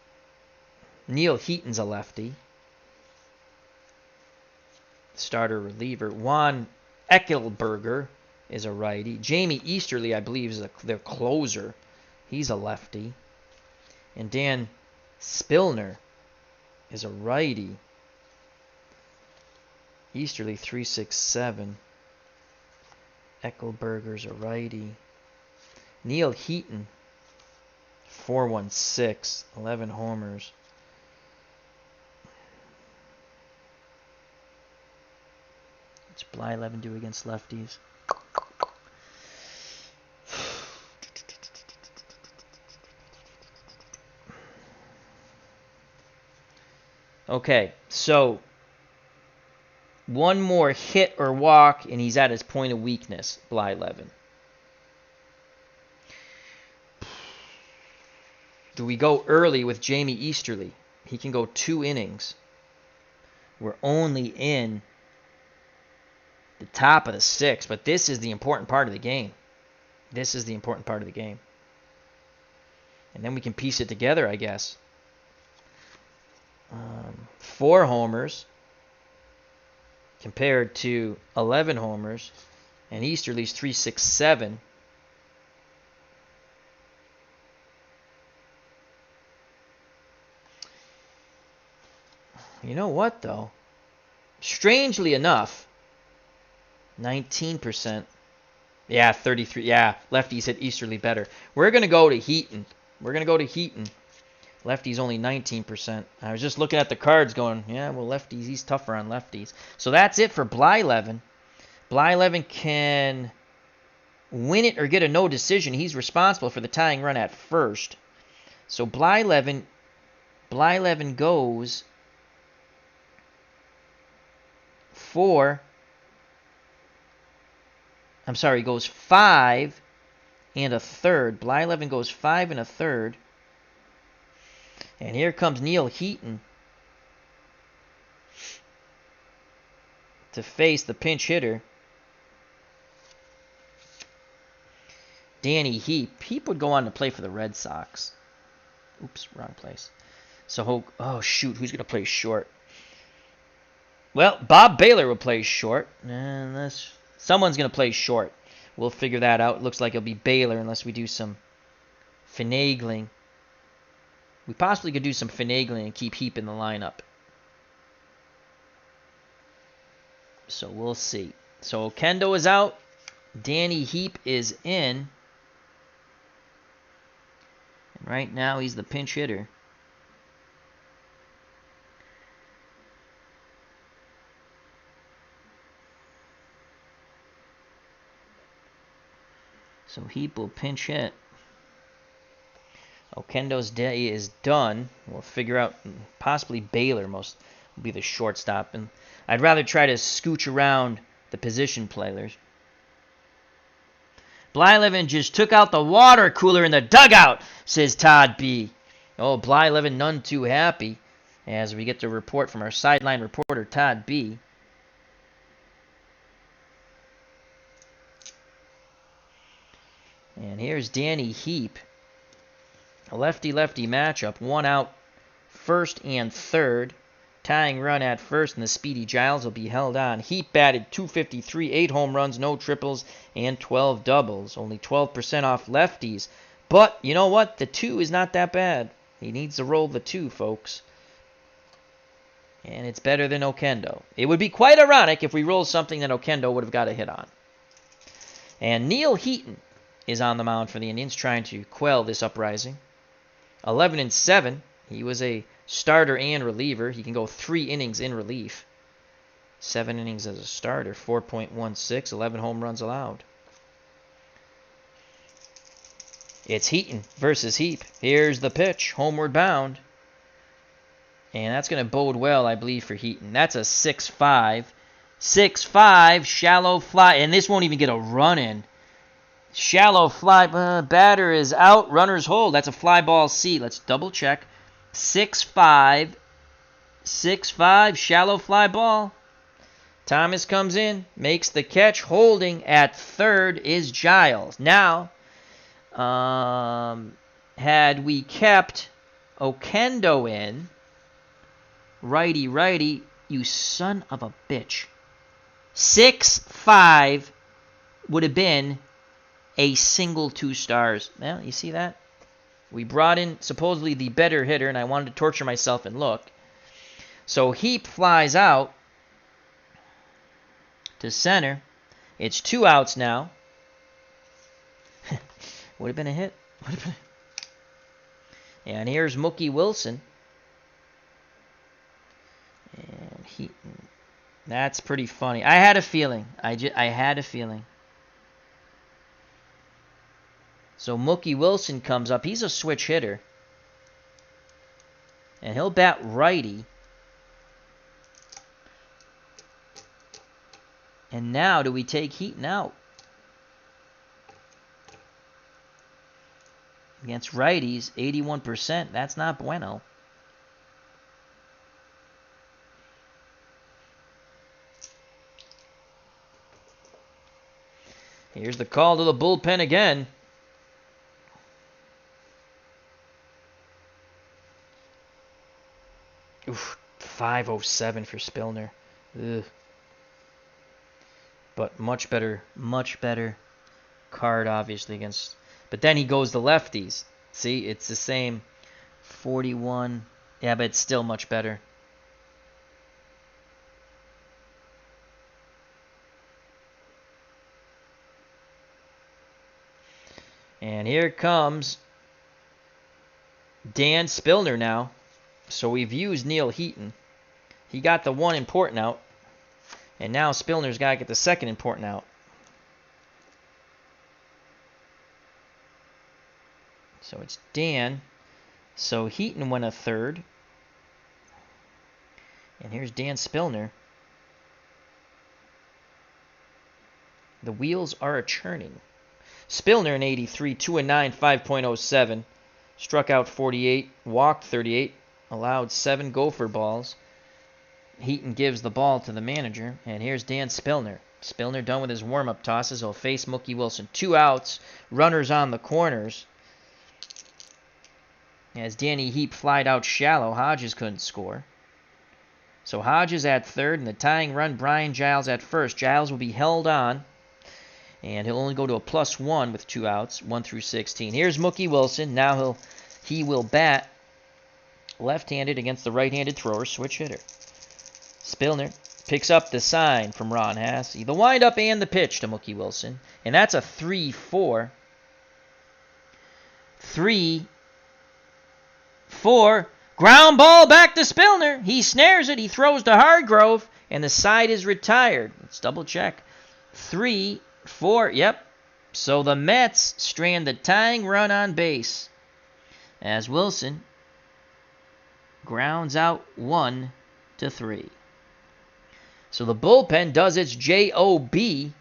Neil Heaton's a lefty. Starter reliever. Juan Eckelberger is a righty. Jamie Easterly, I believe, is their closer. He's a lefty. And Dan Spillner is a righty. Easterly, 3.67. Eckelberger's a righty. Neil Heaton, 4.16, 11 homers. What's Blyleven do against lefties? Okay, so one more hit or walk, and he's at his point of weakness, Blyleven. Do we go early with Jamie Easterly? He can go 2 innings. We're only in the top of the 6th, but this is the important part of the game. This is the important part of the game. And then we can piece it together, I guess. 4 homers compared to 11 homers, and Easterly's 3.67. You know what, though? Strangely enough, 19%. Yeah, 33. Yeah, lefties hit Easterly better. We're going to go to Heaton. Lefties only 19%. I was just looking at the cards going, yeah, well, lefties, he's tougher on lefties. So that's it for Blyleven. Blyleven can win it or get a no decision. He's responsible for the tying run at first. So Blyleven goes goes 5 1/3. Blyleven goes 5 1/3. And here comes Neil Heaton to face the pinch hitter, Danny Heap. Heap would go on to play for the Red Sox. Oops, wrong place. So, oh shoot, who's going to play short? Well, Bob Baylor will play short. Unless someone's going to play short. We'll figure that out. It looks like it'll be Baylor unless we do some finagling. We possibly could do some finagling and keep Heap in the lineup. So we'll see. So Oquendo is out. Danny Heap is in. Right now, he's the pinch hitter. So Heap will pinch hit. Oquendo's day is done. We'll figure out possibly Baylor will be the shortstop. And I'd rather try to scooch around the position players. Blyleven just took out the water cooler in the dugout, says Todd B. Oh, Blyleven none too happy as we get the report from our sideline reporter, Todd B. And here's Danny Heap. A lefty-lefty matchup. 1 out, first and third. Tying run at first, and the speedy Giles will be held on. Heap batted .253, 8 home runs, no triples, and 12 doubles. Only 12% off lefties. But, you know what? The 2 is not that bad. He needs to roll the 2, folks. And it's better than Oquendo. It would be quite ironic if we rolled something that Oquendo would have got a hit on. And Neil Heaton is on the mound for the Indians, trying to quell this uprising. 11-7. He was a starter and reliever. He can go 3 innings in relief. 7 innings as a starter. 4.16. 11 home runs allowed. It's Heaton versus Heap. Here's the pitch. Homeward bound. And that's going to bode well, I believe, for Heaton. That's a 6-5. 6-5. Shallow fly. And this won't even get a run in. Shallow fly. Batter is out. Runners hold. That's a fly ball C. Let's double check. 6-5. 6-5. Shallow fly ball. Thomas comes in. Makes the catch. Holding at third is Giles. Now, had we kept Oquendo in, righty, you son of a bitch. 6-5 would have been a single 2 stars. Well, you see that? We brought in supposedly the better hitter, and I wanted to torture myself and look. So Heap flies out to center. It's 2 outs now. Would have been a hit. And here's Mookie Wilson. And Heaton. That's pretty funny. I had a feeling. I had a feeling. So Mookie Wilson comes up. He's a switch hitter. And he'll bat righty. And now do we take Heaton out? Against righties, 81%. That's not bueno. Here's the call to the bullpen again. Oof, 507 for Spillner. Ugh. But much better card, obviously, against... But then he goes to lefties. See, it's the same. 41. Yeah, but it's still much better. And here comes Dan Spillner now. So we've used Neil Heaton. He got the 1 important out. And now Spillner's got to get the 2nd important out. So it's Dan. So Heaton went a 3rd. And here's Dan Spillner. The wheels are a-churning. Spillner in 83, 2-9, 5.07. Struck out 48, walked 38, allowed 7 gopher balls. Heaton gives the ball to the manager. And here's Dan Spillner. Spillner done with his warm-up tosses. He'll face Mookie Wilson. 2 outs. Runners on the corners. As Danny Heap flied out shallow, Hodges couldn't score. So Hodges at 3rd, and the tying run, Brian Giles at 1st. Giles will be held on, and he'll only go to a +1 with 2 outs, 1 through 16. Here's Mookie Wilson. Now he will bat left-handed against the right-handed thrower, switch hitter. Spillner picks up the sign from Ron Hasse. The windup and the pitch to Mookie Wilson, and that's a 3-4. 3 4. Ground ball back to Spillner. He snares it. He throws to Hargrove. And the side is retired. Let's double check. 3, 4. Yep. So the Mets strand the tying run on base as Wilson grounds out 1 to 3. So the bullpen does its J-O-B.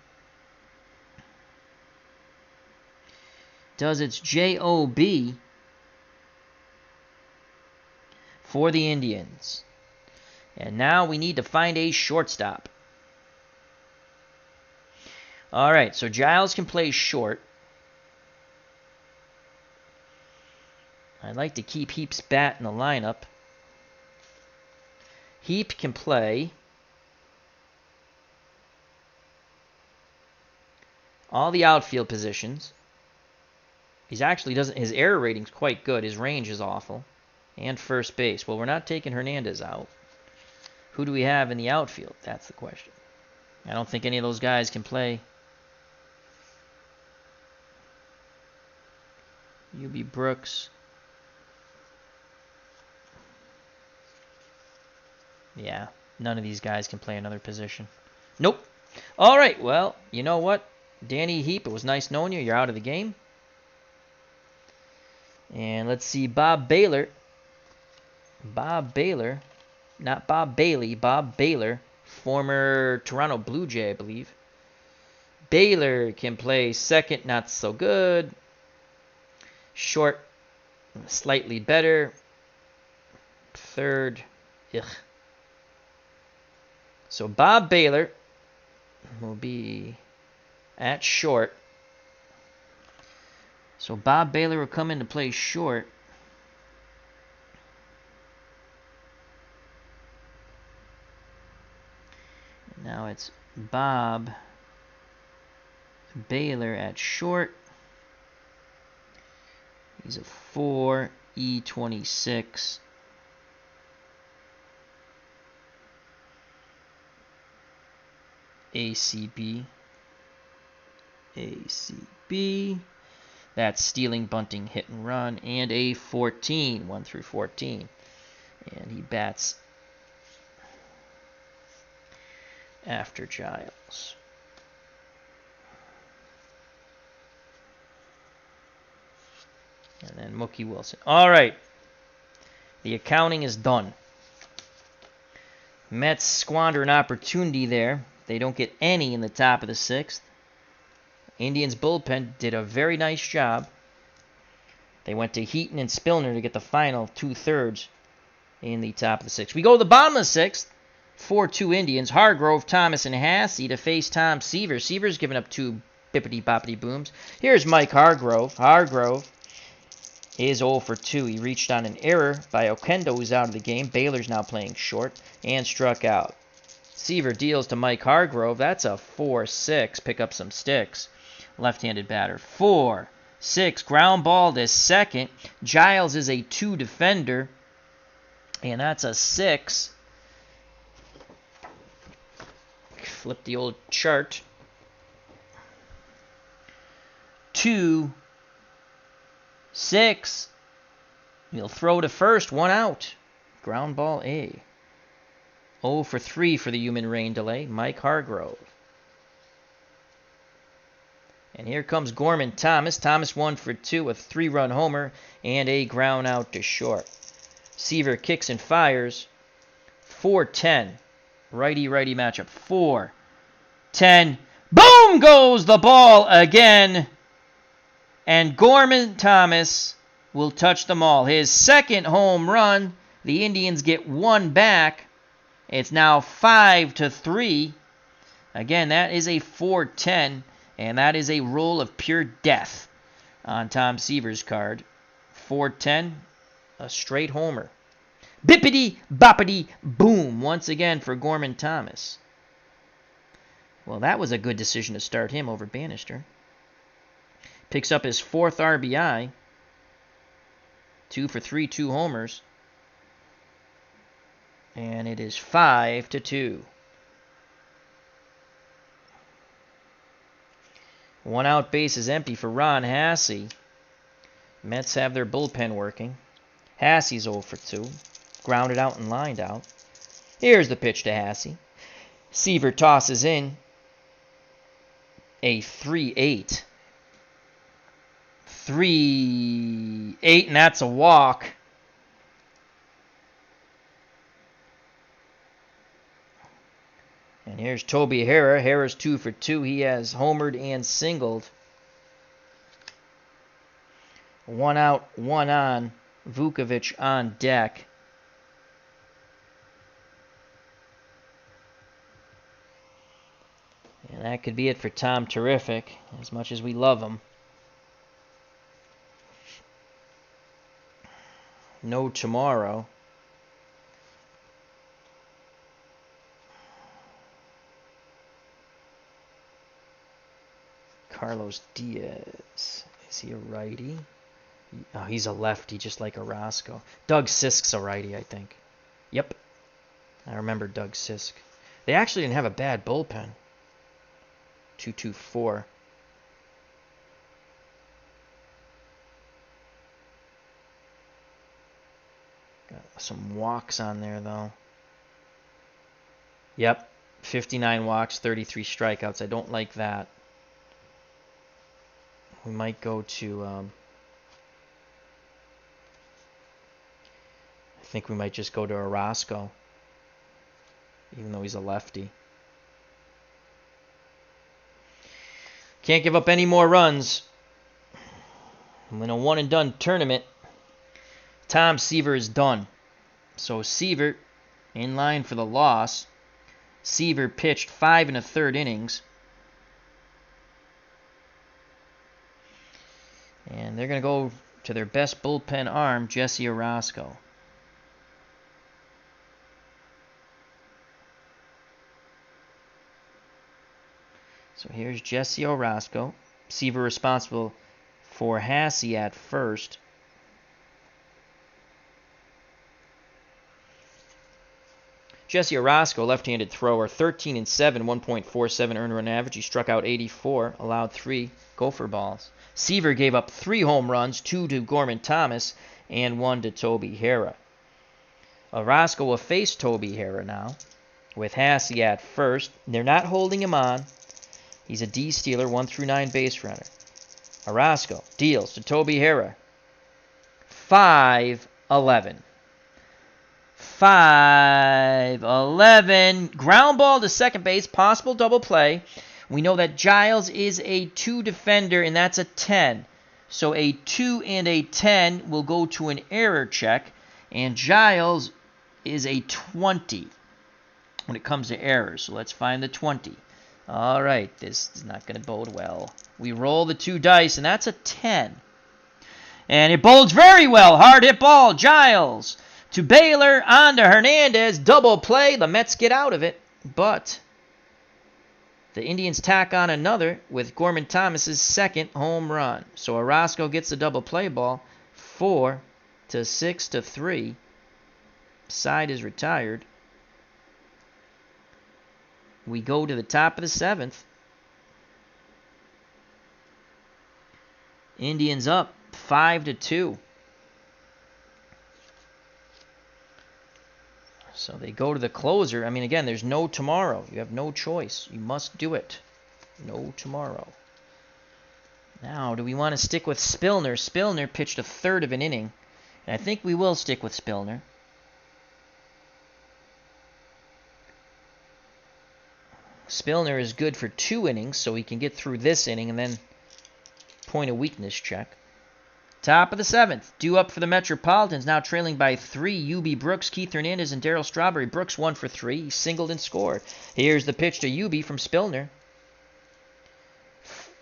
Does its J-O-B for the Indians. And now we need to find a shortstop. All right, so Giles can play short. I'd like to keep Heap's bat in the lineup. Heap can play all the outfield positions. He's actually doesn't. His error rating's quite good. His range is awful, and first base. Well, we're not taking Hernandez out. Who do we have in the outfield? That's the question. I don't think any of those guys can play. UB Brooks. Yeah, none of these guys can play another position. Nope. All right, well, you know what? Danny Heap, it was nice knowing you. You're out of the game. And let's see, Bob Baylor. Bob Baylor. Not Bob Bailey, Bob Baylor. Former Toronto Blue Jay, I believe. Baylor can play second, not so good. Short, slightly better. Third, ugh. So Bob Baylor will be at short. So Bob Baylor will come in to play short. Now it's Bob Baylor at short. He's a 4, E26. ACB. ACB. That's stealing, bunting, hit and run. And a 14, 1 through 14. And he bats after Giles. And then Mookie Wilson. All right. The accounting is done. Mets squander an opportunity there. They don't get any in the top of the 6th. Indians bullpen did a very nice job. They went to Heaton and Spillner to get the final 2/3 in the top of the 6th. We go to the bottom of the 6th. 4-2 Indians. Hargrove, Thomas, and Hassey to face Tom Seaver. Seaver's given up 2 bippity-boppity booms. Here's Mike Hargrove. Hargrove is 0 for 2. He reached on an error by Okendo, who's out of the game. Baylor's now playing short and struck out. Seaver deals to Mike Hargrove. That's a 4-6. Pick up some sticks. Left-handed batter. 4-6. Ground ball to second. Giles is a 2 defender. And that's a 6. Flip the old chart. 2, 6. He'll throw to first. 1 out. Ground ball A. 0 for 3 for the human rain delay. Mike Hargrove. And here comes Gorman Thomas. Thomas 1 for 2, a 3-run homer, and a ground out to short. Seaver kicks and fires. 4-10. Righty-righty matchup. 4-10. Boom goes the ball again. And Gorman Thomas will touch them all. His second home run. The Indians get 1 back. It's now 5-3. Again, that is a 4-10. And that is a roll of pure death on Tom Seaver's card. 4-10. A straight homer. Bippity, boppity, boom. Once again for Gorman Thomas. Well, that was a good decision to start him over Bannister. Picks up his 4th RBI. 2 for 3, 2 homers. And it is 5-2. 1 out, base is empty for Ron Hassey. Mets have their bullpen working. Hassey's 0 for 2. Grounded out and lined out. Here's the pitch to Hassey. Seaver tosses in a 3-8. 3-8, and that's a walk. And here's Toby Harrah. Harrah's 2 for 2. He has homered and singled. 1 out, 1 on. Vukovic on deck. And that could be it for Tom Terrific, as much as we love him. No tomorrow. Carlos Diaz. Is he a righty? Oh, he's a lefty, just like Orozco. Doug Sisk's a righty, I think. Yep. I remember Doug Sisk. They actually didn't have a bad bullpen. 2-2-4. Got some walks on there, though. Yep. 59 walks, 33 strikeouts. I don't like that. We might go to... I think we might just go to Orozco, even though he's a lefty. Can't give up any more runs. In a one-and-done tournament, Tom Seaver is done. So Seaver in line for the loss. Seaver pitched 5 1/3 innings. And they're going to go to their best bullpen arm, Jesse Orozco. So here's Jesse Orozco. Seaver responsible for Hassey at first. Jesse Orozco, left-handed thrower, 13-7, 1.47 earned run average. He struck out 84, allowed 3 gopher balls. Seaver gave up 3 home runs, 2 to Gorman Thomas and 1 to Toby Harrah. Orozco will face Toby Harrah now with Hassey at first. They're not holding him on. He's a D-stealer, 1 through 9 base runner. Orozco deals to Toby Harrah. 5-11. 5-11. Ground ball to second base. Possible double play. We know that Giles is a 2 defender, and that's a 10. So a 2 and a 10 will go to an error check, and Giles is a 20 when it comes to errors. So let's find the 20. All right, this is not going to bode well. We roll the 2 dice, and that's a 10. And it bodes very well. Hard hit ball. Giles to Baylor, on to Hernandez. Double play. The Mets get out of it. But the Indians tack on another with Gorman Thomas's second home run. So Orozco gets the double play ball. 4-6-3. Side is retired. We go to the top of the 7th. Indians up 5-2. So they go to the closer. I mean, again, there's no tomorrow. You have no choice. You must do it. No tomorrow. Now, do we want to stick with Spillner? Spillner pitched a third of an inning. And I think we will stick with Spillner. Spillner is good for 2 innings, so he can get through this inning and then point a weakness check. Top of the 7th. Due up for the Metropolitans, now trailing by 3. Ubi Brooks, Keith Hernandez, and Darryl Strawberry. Brooks 1 for 3. He singled and scored. Here's the pitch to Ubi from Spillner.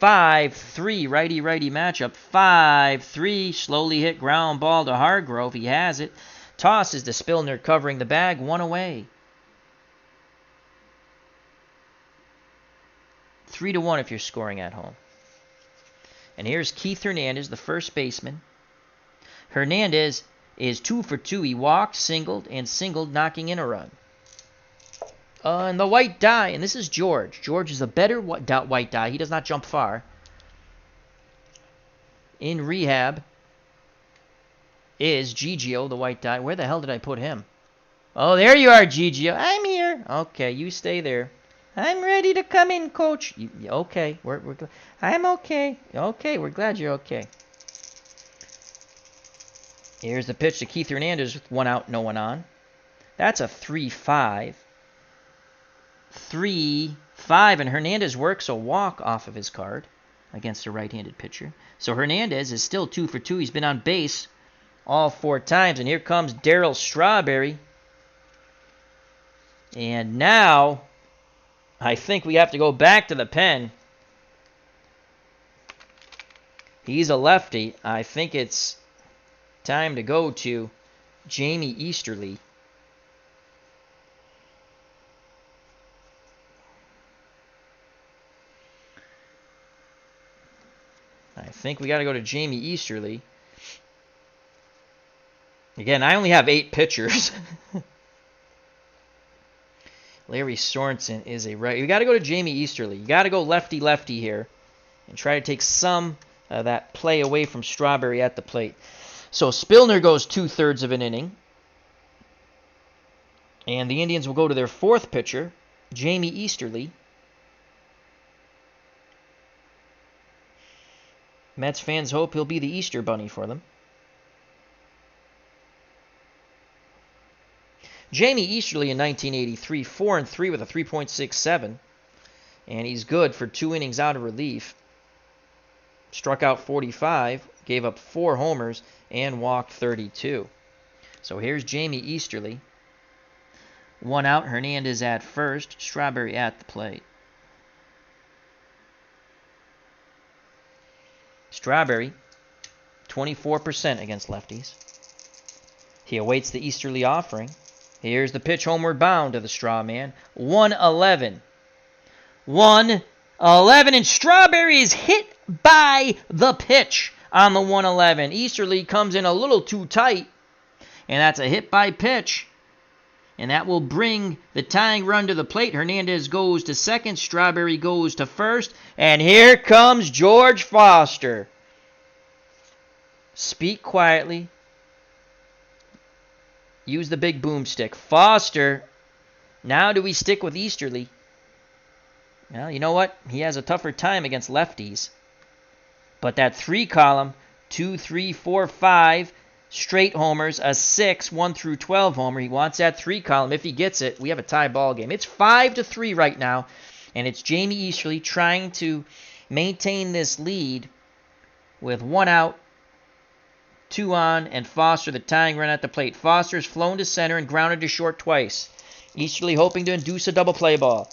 5-3, righty-righty matchup. 5-3, slowly hit ground ball to Hargrove. He has it. Tosses to Spillner, covering the bag. 1 away. 3-1 if you're scoring at home. And here's Keith Hernandez, the first baseman. Hernandez is 2 for 2. He walked, singled, knocking in a run. And the white die, and this is George. George is a better white die. He does not jump far. In rehab. is Gigio, the white die. Where the hell did I put him? Oh, there you are, Gigio. I'm here. Okay, you stay there. I'm ready to come in, Coach. Okay, I'm okay. Okay, we're glad you're okay. Here's the pitch to Keith Hernandez with 1 out, no one on. That's a 3-5. 3-5, and Hernandez works a walk off of his card against a right-handed pitcher. So Hernandez is still 2 for 2. He's been on base all 4 times, and here comes Darryl Strawberry. And now, I think we have to go back to the pen. He's a lefty. I think it's time to go to Jamie Easterly. I think we got to go to Jamie Easterly. Again, I only have 8 pitchers. Larry Sorensen is a right. You got to go to Jamie Easterly. You got to go lefty-lefty here and try to take some of that play away from Strawberry at the plate. So Spillner goes 2/3 of an inning. And the Indians will go to their 4th pitcher, Jamie Easterly. Mets fans hope he'll be the Easter Bunny for them. Jamie Easterly in 1983, 4-3 with a 3.67. And he's good for 2 innings out of relief. Struck out 45, gave up 4 homers, and walked 32. So here's Jamie Easterly. 1 out, Hernandez at first, Strawberry at the plate. Strawberry, 24% against lefties. He awaits the Easterly offering. Here's the pitch homeward bound to the straw man. 1-11. 1-11, and Strawberry is hit by the pitch on the 1-11. Easterly comes in a little too tight, and that's a hit by pitch. And that will bring the tying run to the plate. Hernandez goes to second. Strawberry goes to first. And here comes George Foster. Speak quietly. Use the big boomstick. Foster. Now do we stick with Easterly? Well, you know what? He has a tougher time against lefties. But that 3 column, 2, 3, 4, 5, straight homers, a 6, 1 through 12 homer. He wants that 3 column. If he gets it, we have a tie ball game. It's 5-3 right now, and it's Jamie Easterly trying to maintain this lead with 1 out, 2 on, and Foster the tying run at the plate. Foster's flown to center and grounded to short twice. Easterly hoping to induce a double play ball.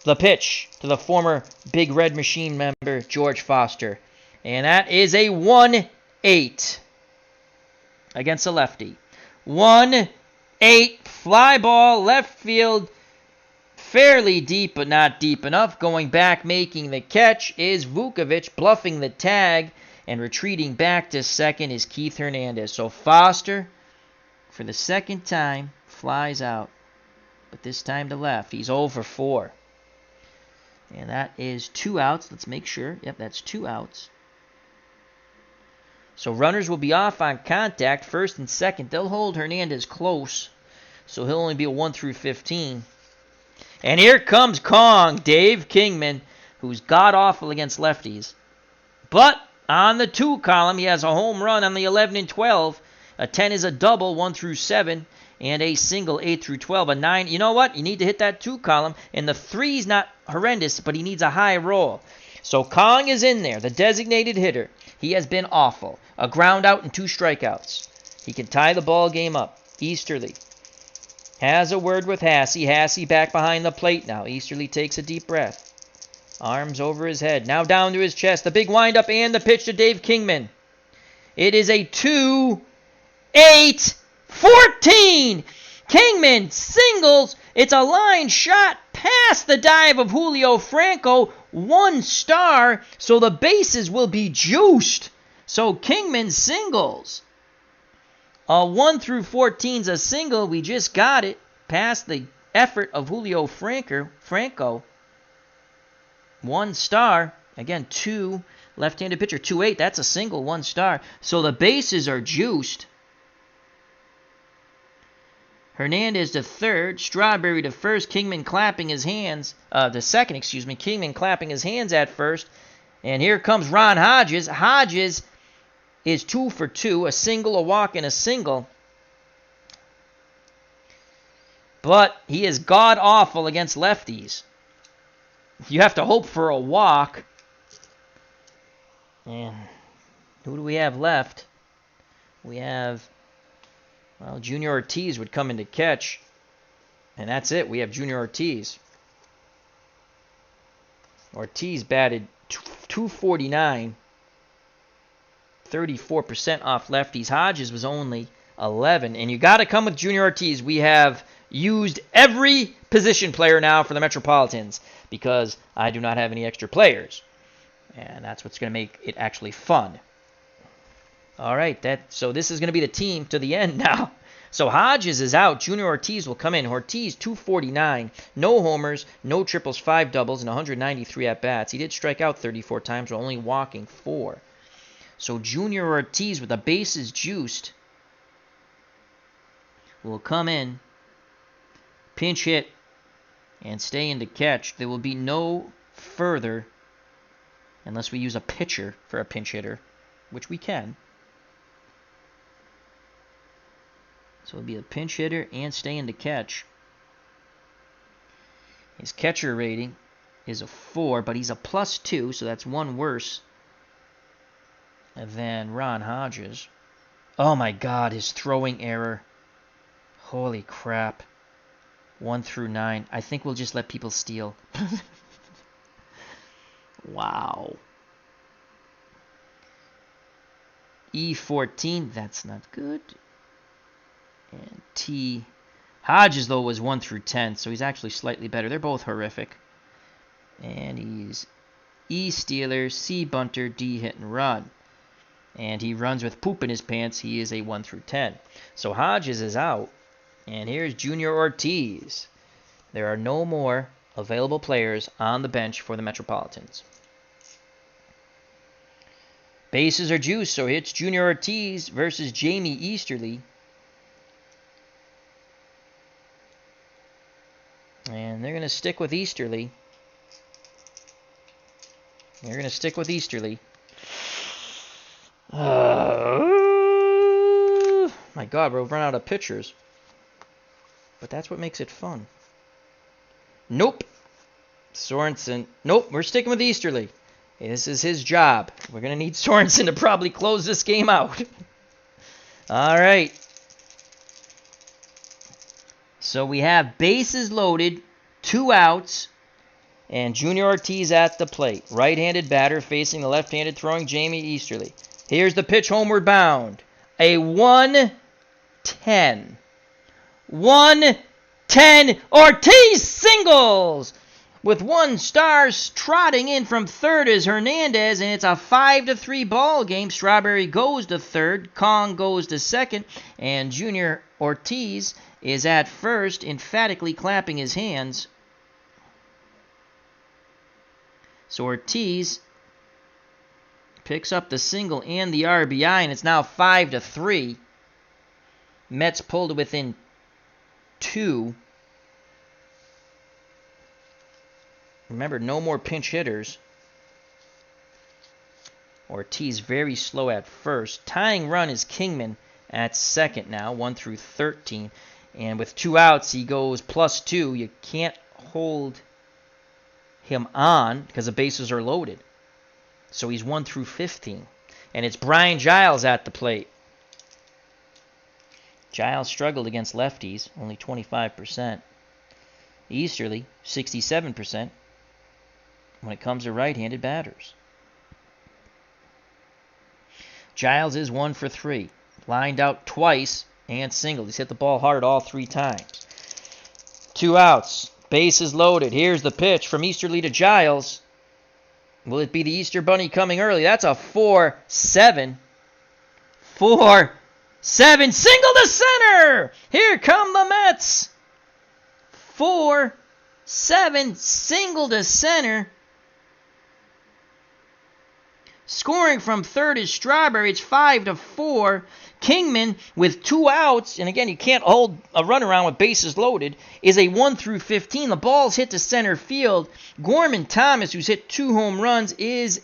The pitch to the former Big Red Machine member, George Foster. And that is a 1-8 against a lefty. 1-8 fly ball left field. Fairly deep, but not deep enough. Going back, making the catch is Vukovic, bluffing the tag. And retreating back to second is Keith Hernandez. So Foster, for the second time, flies out. But this time to left. He's 0 for 4. And that is 2 outs. Let's make sure. Yep, that's 2 outs. So runners will be off on contact, first and second. They'll hold Hernandez close, so he'll only be a 1 through 15. And here comes Kong, Dave Kingman, who's god-awful against lefties. But on the 2 column, he has a home run on the 11 and 12. A 10 is a double, 1 through 7. And a single, 8 through 12. A 9, you know what? You need to hit that 2 column. And the 3's not horrendous, but he needs a high roll. So Kong is in there, the designated hitter. He has been awful. A ground out and 2 strikeouts. He can tie the ball game up. Easterly has a word with Hassey. Hassey back behind the plate now. Easterly takes a deep breath. Arms over his head. Now down to his chest. The big windup and the pitch to Dave Kingman. It is a 2-8-14. Kingman singles. It's a line shot past the dive of Julio Franco. 1 star. So the bases will be juiced. So Kingman singles. A 1 through 14's a single. We just got it past the effort of Julio Franco. 1 star. Again, 2 left-handed pitcher. 2-8. That's a single. 1 star. So the bases are juiced. Hernandez to third. Strawberry to first. Kingman clapping his hands. The second, excuse me. Kingman clapping his hands at first. And here comes Ron Hodges. Hodges is 2 for 2. A single, a walk, and a single. But he is god-awful against lefties. You have to hope for a walk. And who do we have left? We have, well, Junior Ortiz would come in to catch. And that's it. We have Junior Ortiz. Ortiz batted .249. 34% off lefties. Hodges was only 11. And you got to come with Junior Ortiz. We have used every position player now for the Metropolitans because I do not have any extra players. And that's what's going to make it actually fun. All right, so this is going to be the team to the end now. So Hodges is out. Junior Ortiz will come in. Ortiz, .249. No homers, no triples, 5 doubles, and 193 at-bats. He did strike out 34 times, while only walking 4. So Junior Ortiz, with the bases juiced, will come in, pinch hit, and stay in to catch. There will be no further, unless we use a pitcher for a pinch hitter, which we can. So it'll be a pinch hitter and stay in to catch. His catcher rating is a 4, but he's a +2, so that's 1 worse than Ron Hodges. Oh my God, his throwing error. Holy crap. 1 through 9. I think we'll just let people steal. Wow. E14, that's not good. And T. Hodges, though, was 1 through 10, so he's actually slightly better. They're both horrific. And he's E stealer, C bunter, D hit and run. And he runs with poop in his pants. He is a 1 through 10. So Hodges is out. And here's Junior Ortiz. There are no more available players on the bench for the Metropolitans. Bases are juiced, so it's Junior Ortiz versus Jamie Easterly. And they're going to stick with Easterly. They're going to stick with Easterly. My God, we'll run out of pitchers. But that's what makes it fun. Nope. Sorensen. Nope, we're sticking with Easterly. This is his job. We're going to need Sorensen to probably close this game out. All right. So we have bases loaded, 2 outs, and Junior Ortiz at the plate. Right-handed batter facing the left-handed throwing Jamie Easterly. Here's the pitch homeward bound. A 1-10. 1-10. Ortiz singles! With 1 star trotting in from third is Hernandez, and it's a 5-3 ball game. Strawberry goes to third, Kong goes to second, and Junior Ortiz is at first, emphatically clapping his hands. So Ortiz picks up the single and the RBI, and it's now 5-3. Mets pulled within 2. Remember, no more pinch hitters. Ortiz very slow at first. Tying run is Kingman at second now, 1 through 13. And with 2 outs, he goes +2. You can't hold him on because the bases are loaded. So he's 1 through 15. And it's Brian Giles at the plate. Giles struggled against lefties, only 25%. Easterly, 67%. When it comes to right-handed batters. Giles is 1 for 3. Lined out twice and singled. He's hit the ball hard all 3 times. 2 outs. Bases loaded. Here's the pitch from Easterly to Giles. Will it be the Easter Bunny coming early? That's a 4-7. 4-7. Single to center! Here come the Mets. 4-7. Single to center. Scoring from third is Strawberry. It's 5-4. Kingman with 2 outs, and again, you can't hold a run around with bases loaded, is a 1-15. The ball's hit to center field. Gorman Thomas, who's hit 2 home runs, is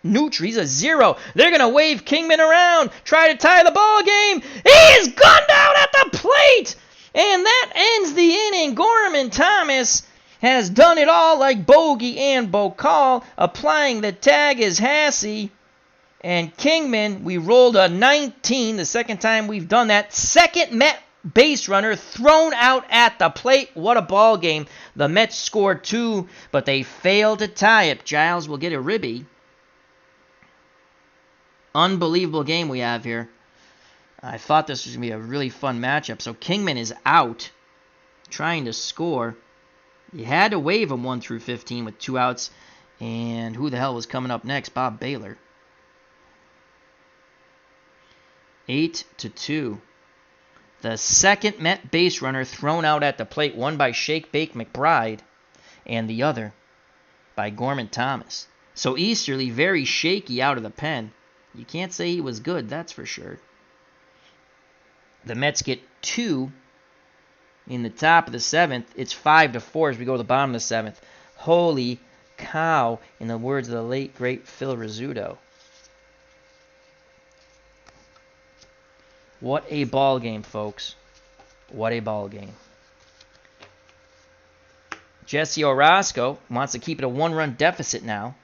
neutral. He's a 0. They're going to wave Kingman around, try to tie the ball game. He's gunned out at the plate, and that ends the inning. Gorman Thomas has done it all like Bogey and Bokal. Applying the tag is Hassey. And Kingman, we rolled a 19, the second time we've done that. Second Met base runner thrown out at the plate. What a ball game. The Mets scored 2, but they failed to tie it. Giles will get a ribby. Unbelievable game we have here. I thought this was going to be a really fun matchup. So Kingman is out, trying to score. You had to wave him 1-15 with 2 outs. And who the hell was coming up next? Bob Baylor. 8-2. The second Met base runner thrown out at the plate, one by Shake Bake McBride, and the other by Gorman Thomas. So Easterly very shaky out of the pen. You can't say he was good, that's for sure. The Mets get 2 in the top of the 7th. It's 5-4 as we go to the bottom of the 7th. Holy cow, in the words of the late, great Phil Rizzuto. What a ball game, folks. What a ball game. Jesse Orozco wants to keep it a 1-run deficit now.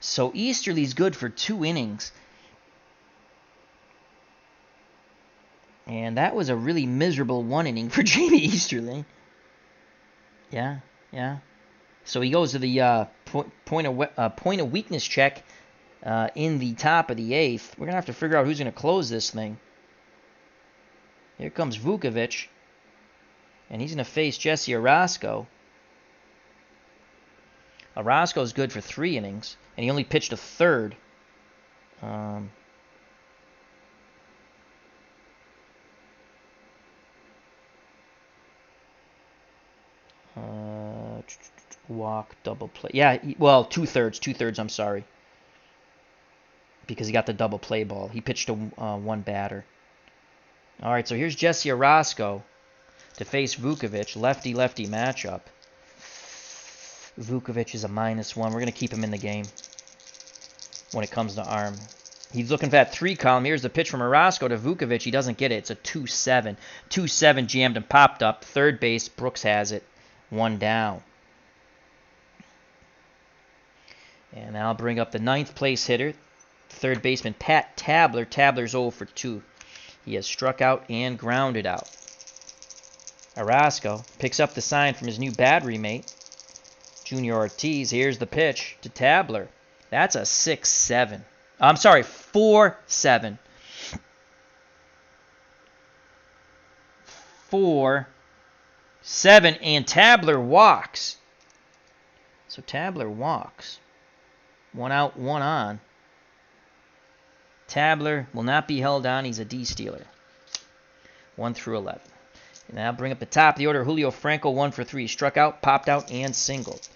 So Easterly's good for 2 innings. And that was a really miserable 1 inning for Jamie Easterly. Yeah. So he goes to the point of weakness check in the top of the 8th. We're going to have to figure out who's going to close this thing. Here comes Vukovic, and he's going to face Jesse Orozco. Orozco's good for 3 innings, and he only pitched a third. Walk, double play. Yeah, well, 2/3. 2/3, I'm sorry. Because he got the double play ball. He pitched to 1 batter. All right, so here's Jesse Orozco to face Vukovic. Lefty-lefty matchup. Vukovic is a -1. We're going to keep him in the game when it comes to arm. He's looking for that 3 column. Here's the pitch from Orozco to Vukovic. He doesn't get it. It's a 2-7. 2-7 jammed and popped up. Third base, Brooks has it. 1 down. And I'll bring up the 9th place hitter, third baseman Pat Tabler. Tabler's 0 for 2. He has struck out and grounded out. Orozco picks up the sign from his new battery mate, Junior Ortiz. Here's the pitch to Tabler. That's a 6-7. I'm sorry, 4-7. 4-7, and Tabler walks. So Tabler walks. 1 out, 1 on. Tabler will not be held on. He's a D-stealer. 1-11. And now bring up the top of the order. Julio Franco, 1 for 3. Struck out, popped out, and singled.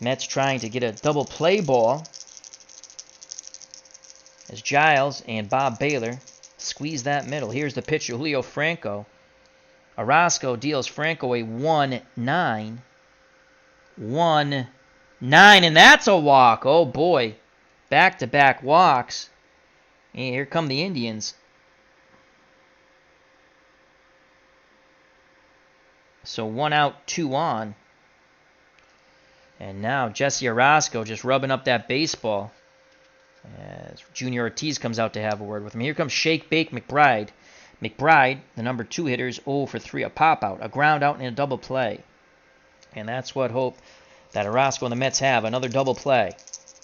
Mets trying to get a double play ball as Giles and Bob Baylor squeeze that middle. Here's the pitch to Julio Franco. Orozco deals Franco a 1-9. 1-9, and that's a walk. Oh, boy. Back-to-back walks. And here come the Indians. So 1 out, 2 on. And now Jesse Orozco just rubbing up that baseball as Junior Ortiz comes out to have a word with him. Here comes Shake Bake McBride. McBride, the number 2 hitter, is 0 for 3. A pop-out, a ground out, and a double play. And that's what hope that Orozco and the Mets have. Another double play.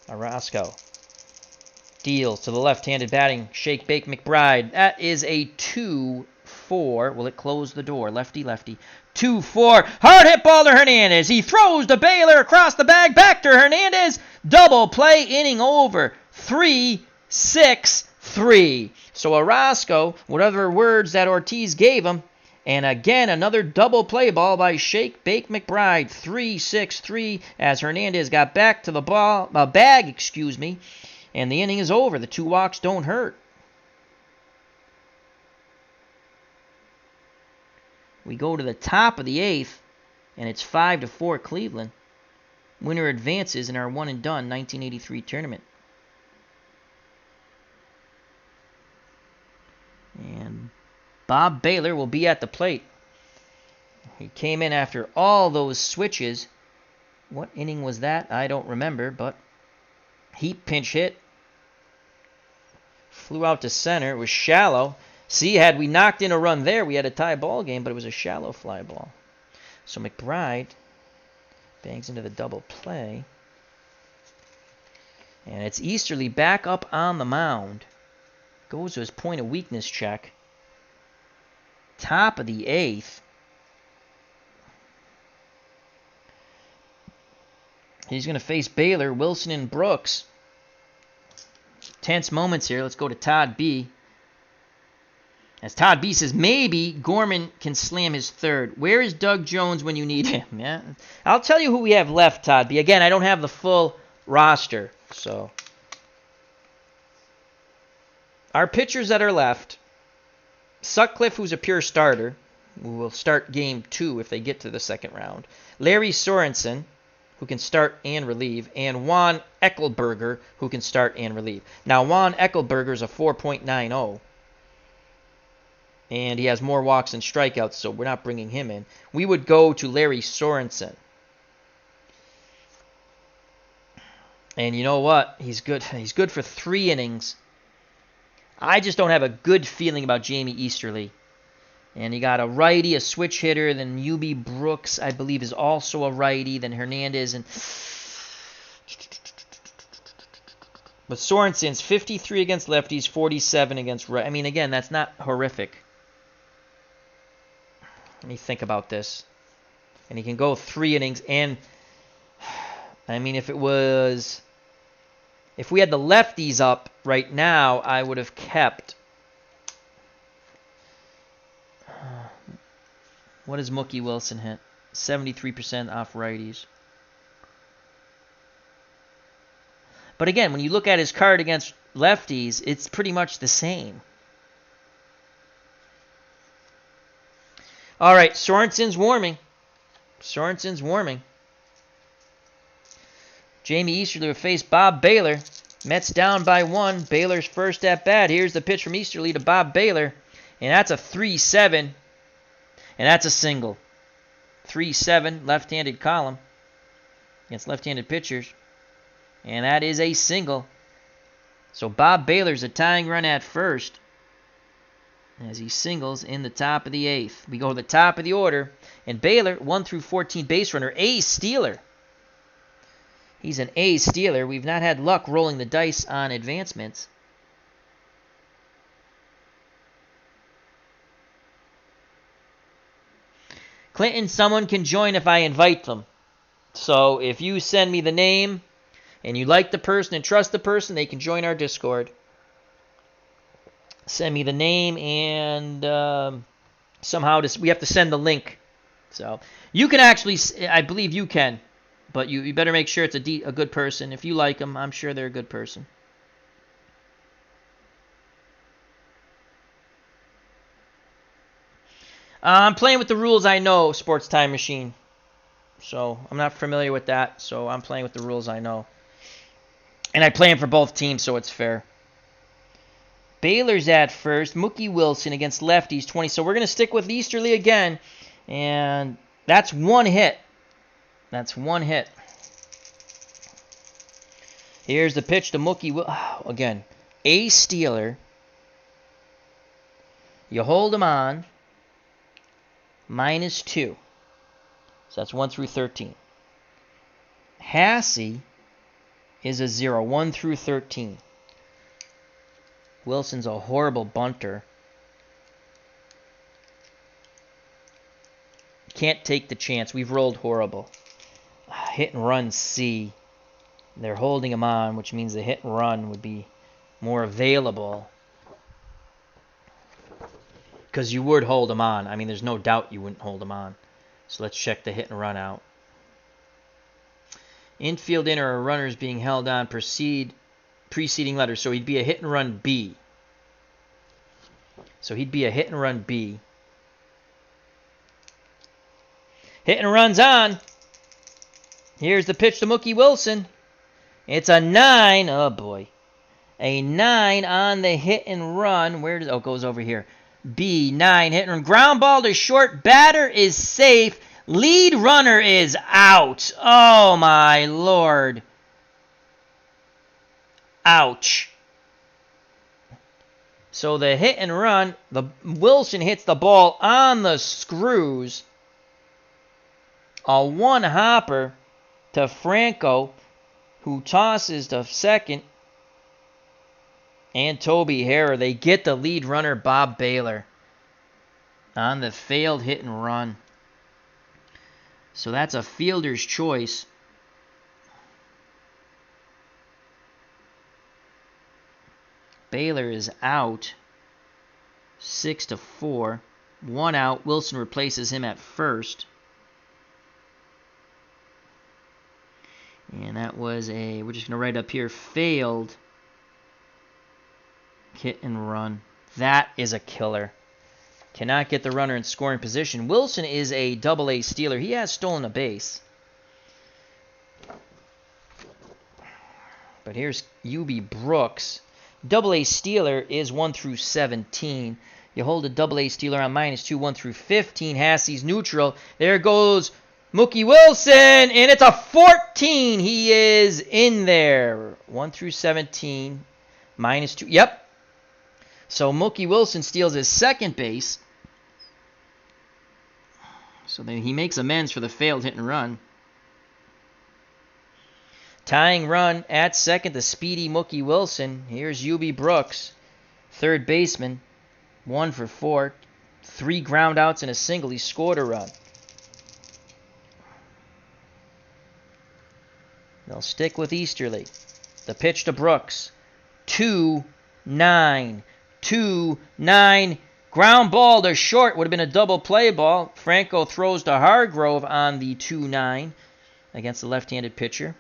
Orozco deals to the left-handed batting Shake Bake McBride. That is a 2-4. Will it close the door? Lefty-lefty. 2-4. Hard hit ball to Hernandez. He throws to Baylor across the bag. Back to Hernandez. Double play. Inning over. 3-6-3. So Orozco, whatever words that Ortiz gave him, and again another double play ball by Shake Bake McBride. 3-6-3 as Hernandez got back to the bag. And the inning is over. The 2 walks don't hurt. We go to the top of the 8th, and it's 5-4 Cleveland. Winner advances in our 1-and-done 1983 tournament. And Bob Baylor will be at the plate. He came in after all those switches. What inning was that? I don't remember, but he pinch hit. Flew out to center. It was shallow. See, had we knocked in a run there, we had a tie ball game, but it was a shallow fly ball. So McBride bangs into the double play. And it's Easterly back up on the mound. Goes to his point of weakness check. Top of the 8th. He's going to face Baylor, Wilson, and Brooks. Tense moments here. Let's go to Todd B. As Todd B says, maybe Gorman can slam his 3rd. Where is Doug Jones when you need him? Yeah, I'll tell you who we have left, Todd B. Again, I don't have the full roster. So our pitchers that are left, Sutcliffe, who's a pure starter, who will start game 2 if they get to the second round. Larry Sorensen, who can start and relieve, and Juan Eckelberger, who can start and relieve. Now, Juan Eckelberger is a 4.90, and he has more walks and strikeouts, so we're not bringing him in. We would go to Larry Sorensen. And you know what? He's good. He's good for 3 innings. I just don't have a good feeling about Jamie Easterly. And you got a righty, a switch hitter, then UB Brooks, I believe, is also a righty, then Hernandez, and but Sorensen's 53 against lefties, 47 against right. I mean, again, that's not horrific. Let me think about this. And he can go 3 innings, and I mean, if we had the lefties up right now, I would have kept. What does Mookie Wilson hit? 73% off righties. But again, when you look at his card against lefties, it's pretty much the same. All right, Sorensen's warming. Jamie Easterly will face Bob Baylor. Mets down by 1. Baylor's first at bat. Here's the pitch from Easterly to Bob Baylor. And that's a 3-7. And that's a single. 3-7, left-handed column against left-handed pitchers. And that is a single. So Bob Baylor's a tying run at first as he singles in the top of the 8th. We go to the top of the order. And Baylor, 1 through 14 base runner, ace stealer. He's an ace stealer. We've not had luck rolling the dice on advancements. Clinton, someone can join if I invite them. So if you send me the name and you like the person and trust the person, they can join our Discord. Send me the name and somehow we have to send the link. So you can actually, I believe you can, but you better make sure it's a good person. If you like them, I'm sure they're a good person. I'm playing with the rules I know, Sports Time Machine. So I'm not familiar with that, so I'm playing with the rules I know. And I play them for both teams, so it's fair. Baylor's at first. Mookie Wilson against lefties, 20. So we're going to stick with Easterly again. And that's 1 hit. That's 1 hit. Here's the pitch to Mookie. Again, a stealer. You hold him on. -2. So that's 1 through 13. Hassey is a 0. 1 through 13. Wilson's a horrible bunter. Can't take the chance. We've rolled horrible. Hit and run C. They're holding him on, which means the hit and run would be more available. Because you would hold him on. I mean, there's no doubt you wouldn't hold him on. So let's check the hit and run out. Infield in or a runner is being held on. Proceed preceding letter. So he'd be a hit and run B. Hit and run's on. Here's the pitch to Mookie Wilson. It's a 9. Oh, boy. A 9 on the hit and run. Where does it goes over here. B, 9, hit and run. Ground ball to short. Batter is safe. Lead runner is out. Oh, my Lord. Ouch. So the hit and run, Wilson hits the ball on the screws. A one-hopper to Franco, who tosses to second. And Toby Harrer. They get the lead runner, Bob Baylor, on the failed hit and run. So that's a fielder's choice. Baylor is out. 6-4. 1 out. Wilson replaces him at first. And that was we're just going to write up here, failed hit and run. That is a killer. Cannot get the runner in scoring position. Wilson is a double-A stealer. He has stolen a base. But here's UB Brooks. Double-A stealer is 1 through 17. You hold a double-A stealer on -2, 1 through 15. Hassey's neutral. There goes Mookie Wilson, and it's a 14. He is in there. 1 through 17, -2. Yep. So Mookie Wilson steals his second base. So then he makes amends for the failed hit and run. Tying run at second, the speedy Mookie Wilson. Here's UB Brooks, third baseman, 1 for 4, 3 ground outs and a single. He scored a run. They'll stick with Easterly. The pitch to Brooks. 2-9. 2-9. Ground ball to short. Would have been a double play ball. Franco throws to Hargrove on the 2-9 against the left-handed pitcher.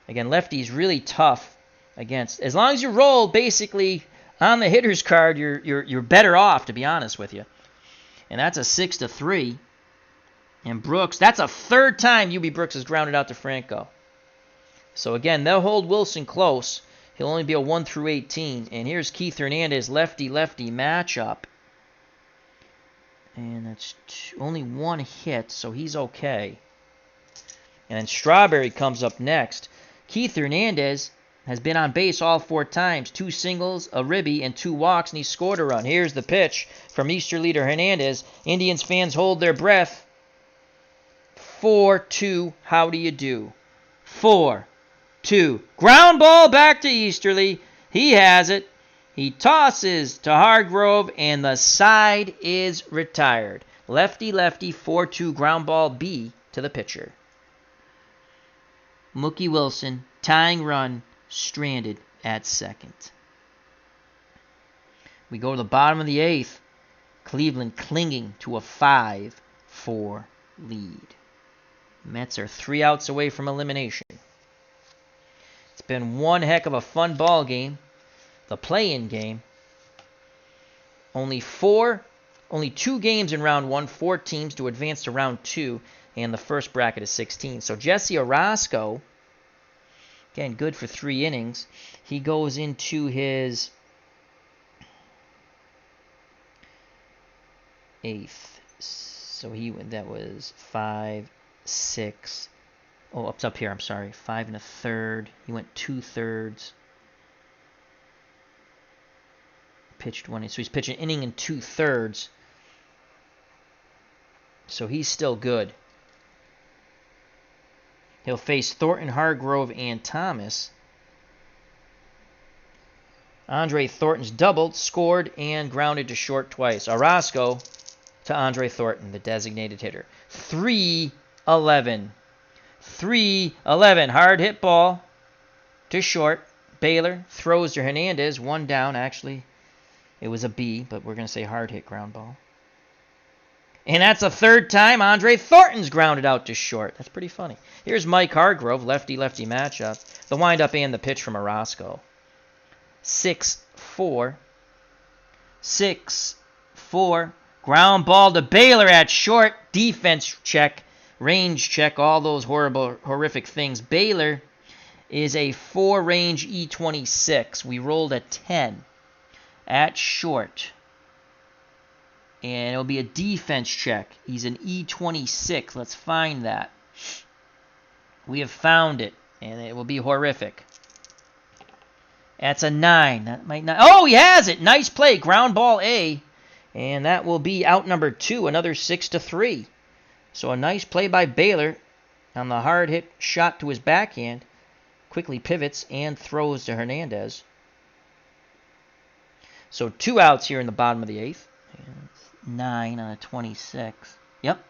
Again, lefty's really tough against. As long as you roll basically on the hitter's card, you're better off, to be honest with you. And that's a 6-3. And Brooks, that's a third time UB Brooks has grounded out to Franco. So again, they'll hold Wilson close. He'll only be a 1 through 18. And here's Keith Hernandez, lefty-lefty matchup. And that's only 1 hit, so he's okay. And then Strawberry comes up next. Keith Hernandez has been on base all 4 times. 2 singles, a ribby, and 2 walks, and he scored a run. Here's the pitch from Easterly to Hernandez. Indians fans hold their breath. 4-2, how do you do? 4-2. Ground ball back to Easterly. He has it. He tosses to Hargrove, and the side is retired. Lefty-lefty, 4-2 ground ball B to the pitcher. Mookie Wilson, tying run, stranded at second. We go to the bottom of the 8th. Cleveland clinging to a 5-4 lead. Mets are 3 outs away from elimination. It's been one heck of a fun ball game. The play-in game. Only 2 games in round 1, 4 teams to advance to round 2, and the first bracket is 16. So Jesse Orosco, again, good for 3 innings. He goes into his 8th. So that was 5, 6. Oh, up here, I'm sorry. 5 1/3. He went 2/3. Pitched 1 inning. So he's pitched an inning and 2/3. So he's still good. He'll face Thornton, Hargrove, and Thomas. Andre Thornton's doubled, scored, and grounded to short twice. Orosco to Andre Thornton, the designated hitter. 3-11. 3-11. Hard hit ball to short. Baylor throws to Hernandez. 1 down. Actually, it was a B, but we're going to say hard hit ground ball. And that's a third time Andre Thornton's grounded out to short. That's pretty funny. Here's Mike Hargrove, lefty-lefty matchup. The windup and the pitch from Orozco. 6-4. 6-4. Ground ball to Baylor at short. Defense check. Range check. All those horrific things. Baylor is a 4-range E26. We rolled a 10 at short. And it'll be a defense check. He's an E26. Let's find that. We have found it. And it will be horrific. That's a 9. That might not. Oh, he has it. Nice play. Ground ball A. And that will be out number 2. Another 6-3. So a nice play by Baylor on the hard hit shot to his backhand. Quickly pivots and throws to Hernandez. So 2 outs here in the bottom of the 8th. 9 on a 26. Yep.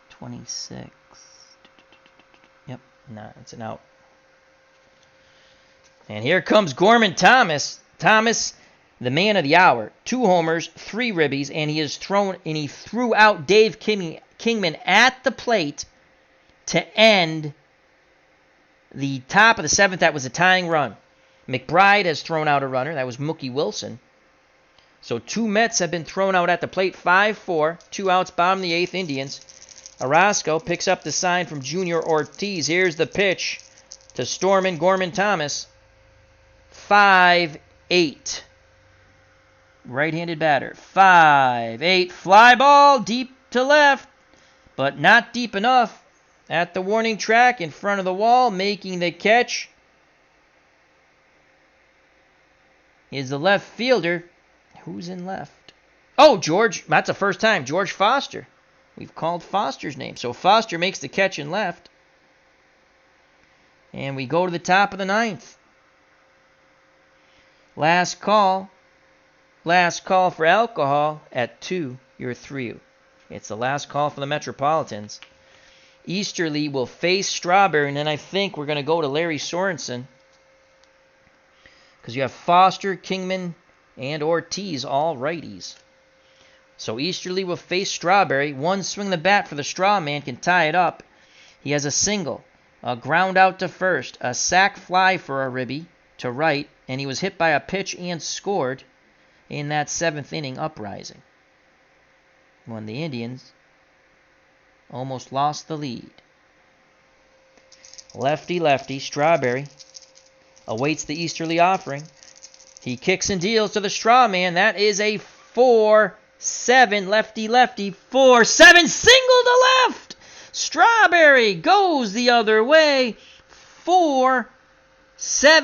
26. Yep. Nah, it's an out. And here comes Gorman Thomas. Thomas, the man of the hour. 2 homers, 3 ribbies, and he threw out Dave Kingman at the plate to end the top of the 7th. That was a tying run. McBride has thrown out a runner. That was Mookie Wilson. So 2 Mets have been thrown out at the plate. 5-4. 2 outs, bottom of the 8th, Indians. Orozco picks up the sign from Junior Ortiz. Here's the pitch to Stormin Gorman Thomas. 5-8. Right-handed batter. 5-8. Fly ball deep to left, but not deep enough. At the warning track in front of the wall, making the catch is the left fielder. Who's in left? Oh, George. That's the first time. George Foster. We've called Foster's name. So Foster makes the catch in left. And we go to the top of the 9th. Last call. Last call for alcohol at 2. You're through. It's the last call for the Metropolitans. Easterly will face Strawberry, and then I think we're going to go to Larry Sorensen. Because you have Foster, Kingman, and Ortiz, all righties. So Easterly will face Strawberry. 1 swing of the bat for the Straw Man can tie it up. He has a single, a ground out to first, a sac fly for a ribby to right, and he was hit by a pitch and scored in that 7th inning uprising, when the Indians almost lost the lead. Lefty, Strawberry awaits the Easterly offering. He kicks and deals to the Straw Man. That is a 4-7. Lefty. 4-7. Single to left. Strawberry goes the other way. 4-7.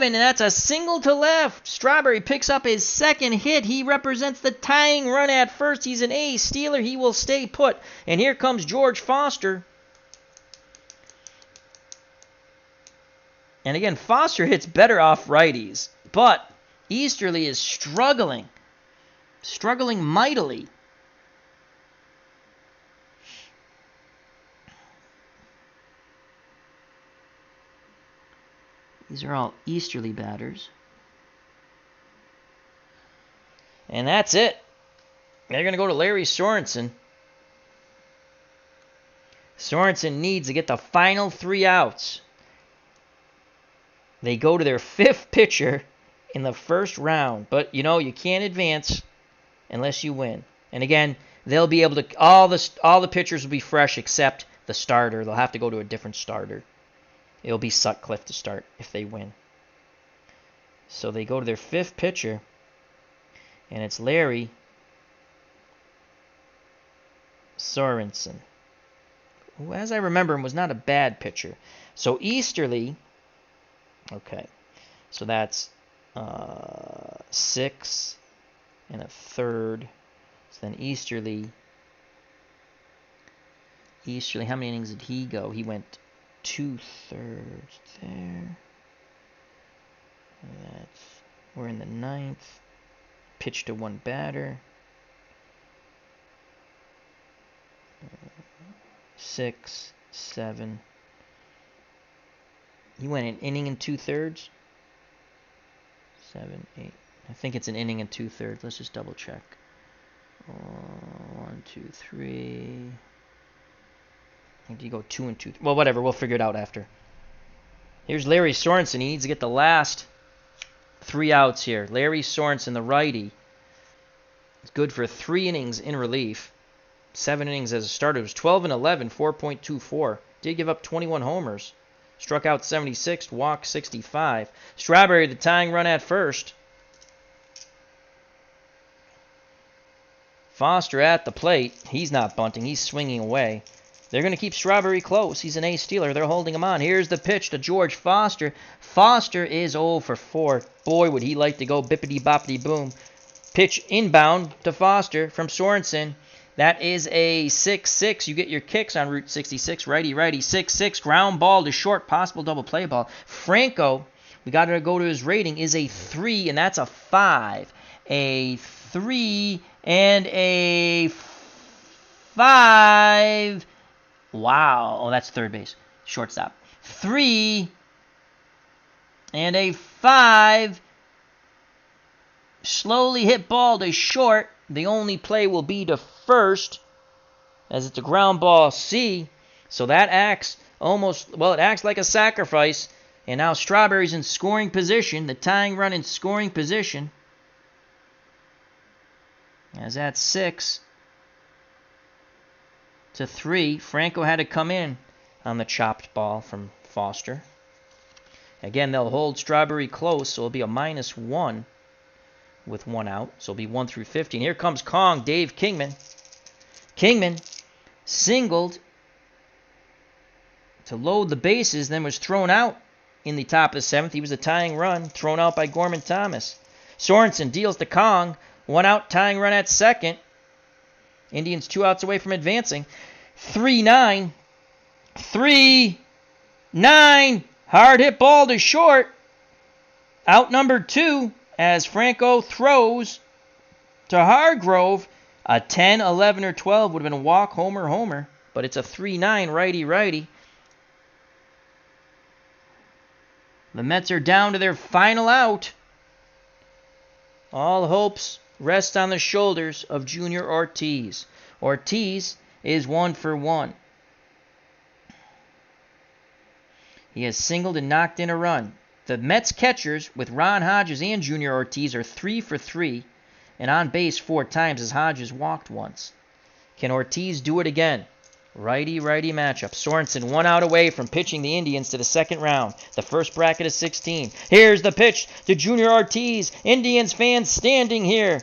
And that's a single to left. Strawberry picks up his 2nd hit. He represents the tying run at first. He's an ace stealer. He will stay put. And here comes George Foster. And again, Foster hits better off righties. But Easterly is struggling mightily. These are all Easterly batters. And that's it. They're going to go to Larry Sorensen. Sorensen needs to get the final 3 outs. They go to their 5th pitcher in the first round. But, you can't advance unless you win. And again, they'll be able to, all the pitchers will be fresh except the starter. They'll have to go to a different starter. It'll be Sutcliffe to start if they win. So they go to their 5th pitcher, and it's Larry Sorensen, who, as I remember him, was not a bad pitcher. So Easterly, okay, so that's 6 1/3. So then Easterly, how many innings did he go? He went 2/3 there. We're in the 9th. Pitch to 1 batter. 6, 7. He went an inning and 2/3. 7, 8. I think it's an inning and 2/3. Let's just double check. 1, 2, 3. I think you go 2 and 2. Well, whatever. We'll figure it out after. Here's Larry Sorensen. He needs to get the last 3 outs here. Larry Sorensen, the righty, is good for 3 innings in relief. 7 innings as a starter. It was 12 and 11, 4.24. Did give up 21 homers. Struck out 76, walked 65. Strawberry, the tying run at first. Foster at the plate. He's not bunting. He's swinging away. They're going to keep Strawberry close. He's an ace stealer. They're holding him on. Here's the pitch to George Foster. Foster is 0 for 4. Boy, would he like to go bippity-boppity-boom. Pitch inbound to Foster from Sorensen. That is a 6-6. You get your kicks on Route 66. Righty-righty. 6-6. Ground ball to short. Possible double play ball. Franco, we got to go to his rating, is a 3, and that's a 5. A 3 and a 5. Wow. Oh, that's third base. Shortstop. 3 and a 5. Slowly hit ball to short. The only play will be to first, as it's a ground ball C. So that acts it acts like a sacrifice. And now Strawberry's in scoring position. The tying run in scoring position. As that's 6 to 3. Franco had to come in on the chopped ball from Foster. Again, they'll hold Strawberry close, so it'll be a -1 with 1 out. So it'll be 1 through 15. Here comes Kong, Dave Kingman. Kingman singled to load the bases, then was thrown out in the top of the 7th. He was a tying run, thrown out by Gorman Thomas. Sorensen deals to Kong. 1 out, tying run at second. Indians 2 outs away from advancing. 3-9. 3-9. Hard hit ball to short. Out number 2 as Franco throws to Hargrove. A 10, 11, or 12 would have been a walk, homer. But it's a 3-9 righty-righty. The Mets are down to their final out. All hopes rest on the shoulders of Junior Ortiz. Ortiz is 1 for 1. He has singled and knocked in a run. The Mets catchers with Ron Hodges and Junior Ortiz are 3 for 3 and on base 4 times as Hodges walked once. Can Ortiz do it again? Righty-righty matchup. Sorensen 1 out away from pitching the Indians to the second round. The first bracket of 16. Here's the pitch to Junior Ortiz. Indians fans standing here.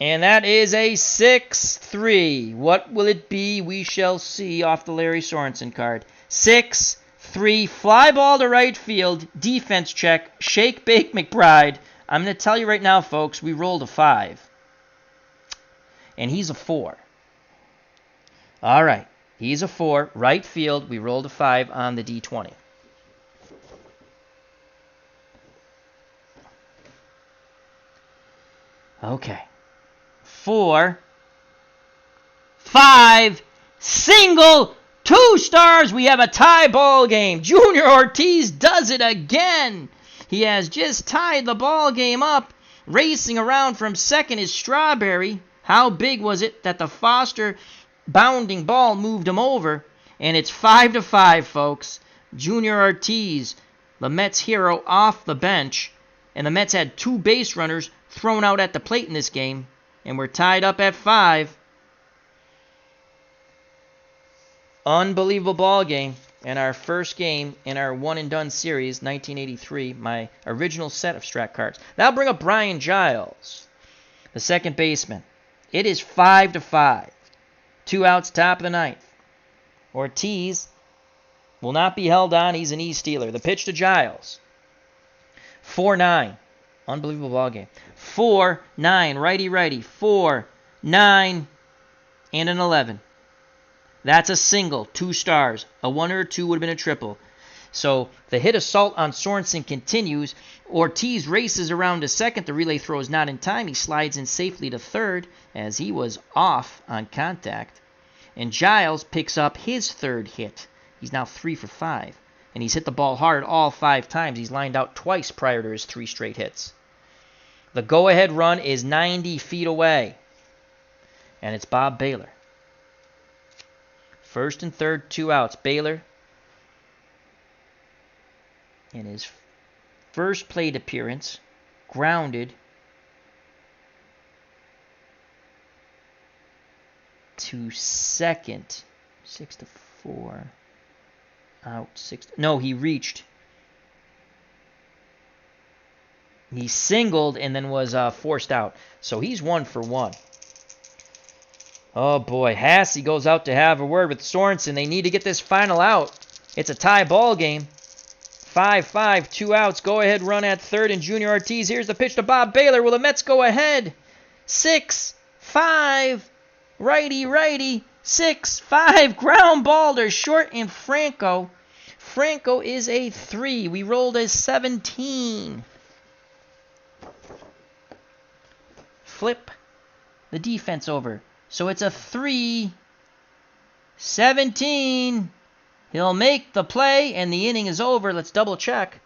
And that is a 6-3. What will it be? We shall see off the Larry Sorensen card. 6-3. Fly ball to right field. Defense check. Shake, bake, McBride. I'm going to tell you right now, folks, we rolled a 5. And he's a 4. All right. He's a 4. Right field. We rolled a 5 on the D20. Okay. 4, 5, single, 2 stars. We have a tie ball game. Junior Ortiz does it again. He has just tied the ball game up. Racing around from second is Strawberry. How big was it that the Foster bounding ball moved him over? And it's 5-5, folks. Junior Ortiz, the Mets hero, off the bench. And the Mets had 2 base runners thrown out at the plate in this game. And we're tied up at 5. Unbelievable ball game. And our first game in our 1-and-done series, 1983, my original set of Strat cards. That'll bring up Brian Giles, the second baseman. It is 5-5. 2 outs, top of the 9th. Ortiz will not be held on. He's an E-stealer. The pitch to Giles. 4-9. Unbelievable ball game. 4-9. Righty-righty. 4, 9, and an 11. That's a single. 2 stars. A 1 or a 2 would have been a triple. So the hit assault on Sorensen continues. Ortiz races around to second. The relay throw is not in time. He slides in safely to third as he was off on contact. And Giles picks up his third hit. He's now 3 for 5. And he's hit the ball hard all 5 times. He's lined out twice prior to his 3 straight hits. The go-ahead run is 90 feet away. And it's Bob Baylor. First and third, 2 outs. Baylor, in his first plate appearance, grounded to second. 6-4. Out. 6. No, he reached. He singled and then was forced out. So he's 1 for 1. Oh boy, Hasse goes out to have a word with Sorensen. They need to get this final out. It's a tie ball game. 5-5, 2 outs. Go ahead run at third and Junior Ortiz. Here's the pitch to Bob Baylor. Will the Mets go ahead? 6-5. Righty. 6-5. Ground ball to short and Franco. Franco is a 3. We rolled a 17. Flip the defense over. So it's a 3-17. He'll make the play, and the inning is over. Let's double check.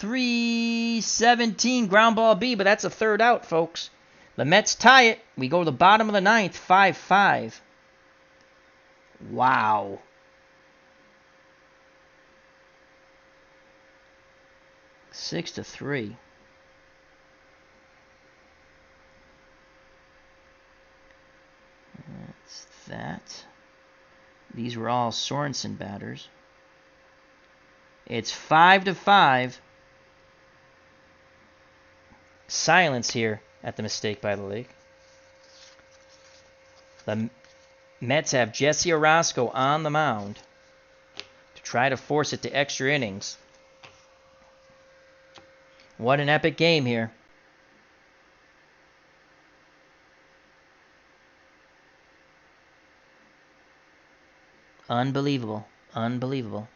3-17, ground ball B, but that's a third out, folks. The Mets tie it. We go to the bottom of the ninth, 5-5. Wow. Six to 3. That's that. These were all Sorensen batters. It's 5-5. Silence here at the mistake by the league. The Mets have Jesse Orozco on the mound to try to force it to extra innings. What an epic game here. Unbelievable. Unbelievable.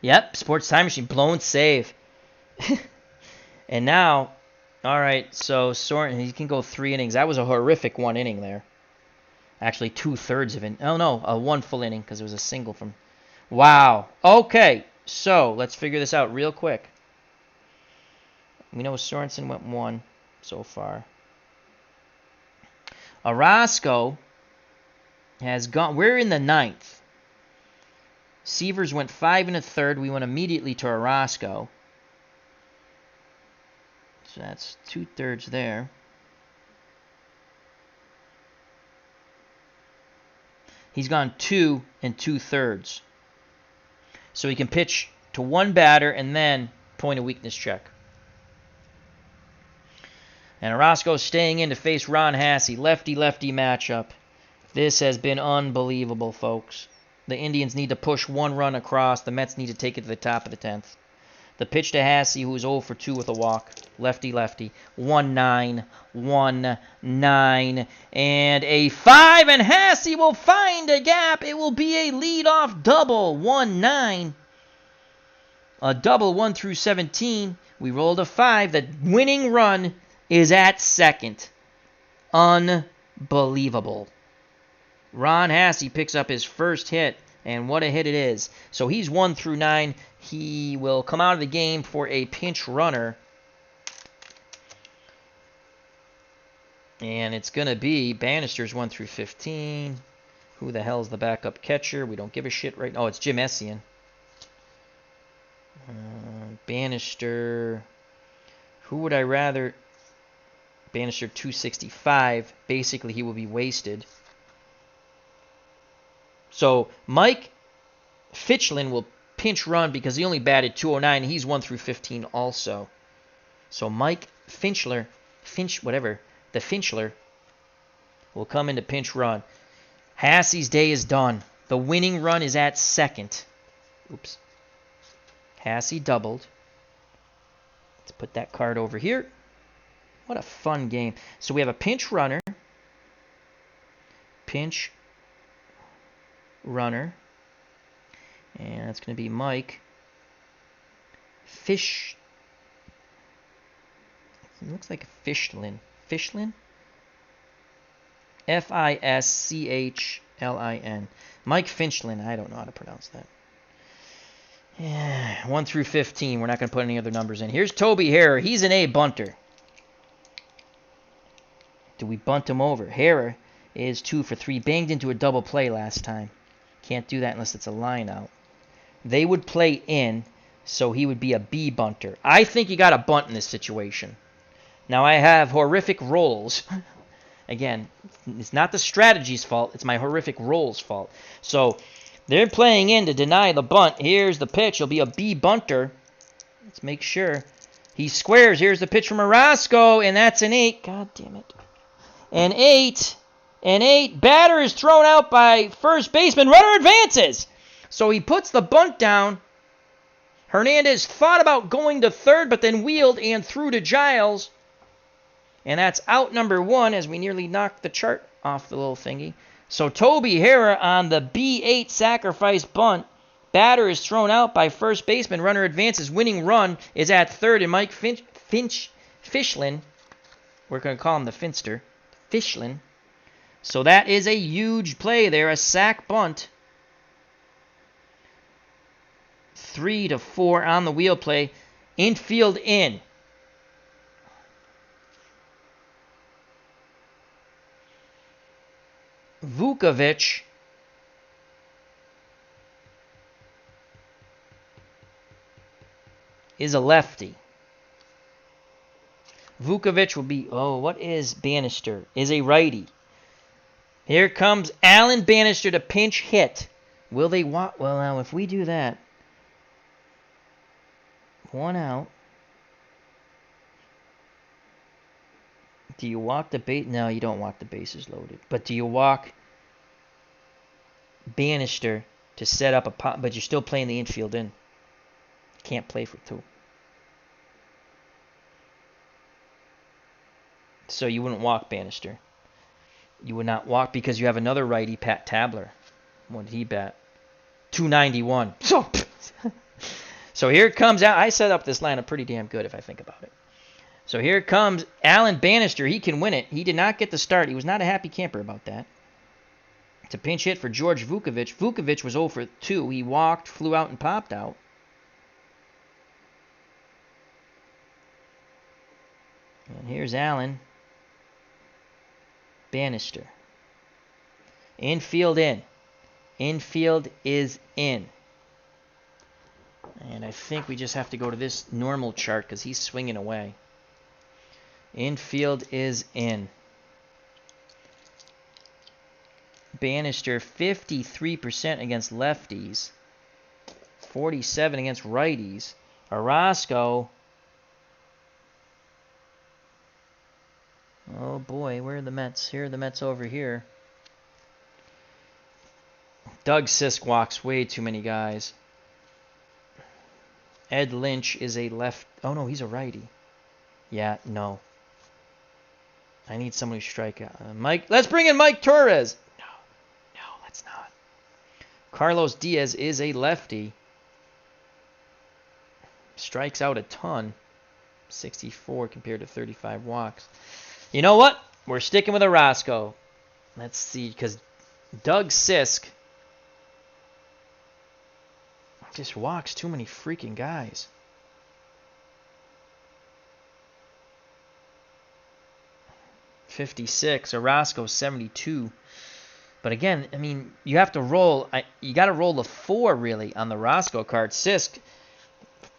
Yep, Sports Time Machine. Blown save. And now, all right, so Sorensen, he can go 3 innings. That was a horrific 1 inning there. Actually, 2/3 of it. Oh, no, a 1 full inning because it was a single from... Wow. Okay, so let's figure this out real quick. We know Sorensen went 1 so far. Orozco has gone... We're in the 9th. Seavers went 5 1/3. We went immediately to Orozco. So that's 2/3 there. He's gone 2 2/3. So he can pitch to 1 batter and then point a weakness check. And Orozco's staying in to face Ron Hasse. Lefty-lefty matchup. This has been unbelievable, folks. The Indians need to push 1 run across. The Mets need to take it to the top of the 10th. The pitch to Hasse, who's 0 for 2 with a walk. Lefty-lefty. 1-9. 1-9. And a 5. And Hasse will find a gap. It will be a leadoff double. 1-9. A double 1 through 17. We rolled a 5. The winning run is at second. Unbelievable. Ron Hasse picks up his first hit, and what a hit it is. So he's 1 through 9. He will come out of the game for a pinch runner. And it's going to be Bannister's 1 through 15. Who the hell is the backup catcher? We don't give a shit right now. Oh, it's Jim Essien. Bannister. Who would I rather? Bannister 265. Basically, he will be wasted. So Mike Fichlin will pinch run because he only batted 209. He's 1 through 15 also. So Mike Finchler, the Finchler will come into pinch run. Hasse's day is done. The winning run is at second. Oops. Hasse doubled. Let's put that card over here. What a fun game. So we have a pinch runner. Pinch runner. And that's going to be Mike Fish. It looks like Fichlin. Fichlin? Fischlin. Mike Fichlin. I don't know how to pronounce that. Yeah, 1 through 15. We're not going to put any other numbers in. Here's Toby Harrer. He's an A bunter. Do we bunt him over? Harrer is 2 for 3. Banged into a double play last time. Can't do that unless it's a line out. They would play in, so he would be a B bunter. I think you got to bunt in this situation. Now I have horrific rolls. Again, it's not the strategy's fault. It's my horrific rolls fault. So they're playing in to deny the bunt. Here's the pitch. It'll be a B bunter. Let's make sure. He squares. Here's the pitch from Orozco, and that's an 8. God damn it. An 8. An 8. Batter is thrown out by first baseman. Runner advances. So he puts the bunt down. Hernandez thought about going to third, but then wheeled and threw to Giles. And that's out number 1 as we nearly knocked the chart off the little thingy. So Toby Harrer on the B8 sacrifice bunt. Batter is thrown out by first baseman. Runner advances. Winning run is at third. And Mike Fischlin, we're going to call him the Finster, Fischlin. So that is a huge play there, a sac bunt. 3 to 4 on the wheel play. Infield in. Vukovic is a lefty. Vukovic will be, what is Bannister? Is a righty. Here comes Alan Bannister to pinch hit. Will they walk? Well, now, if we do that, 1 out. Do you walk the base? No, you don't walk the bases loaded. But do you walk Bannister to set up a pot? But you're still playing the infield in. Can't play for 2. So you wouldn't walk Bannister. You would not walk because you have another righty, Pat Tabler. What did he bat? 291. So here it comes out. I set up this lineup pretty damn good if I think about it. So here comes Alan Bannister. He can win it. He did not get the start. He was not a happy camper about that. It's a pinch hit for George Vukovic. Vukovic was 0 for 2. He walked, flew out, and popped out. And here's Alan Bannister. Infield in. Infield is in. And I think we just have to go to this normal chart because he's swinging away. Infield is in. Bannister 53% against lefties. 47 against righties. Orozco. Oh boy, where are the Mets? Here are the Mets over here. Doug Sisk walks way too many guys. Ed Lynch is a left. Oh no, he's a righty. Yeah, no. I need someone who strike out. Mike, let's bring in Mike Torres. No, let's not. Carlos Diaz is a lefty. Strikes out a ton. 64 compared to 35 walks. You know what? We're sticking with Orozco. Let's see, because Doug Sisk just walks too many freaking guys. .56. Orozco 72. But again, I mean, you have to roll. You got to roll the 4 really on the Orozco card. Sisk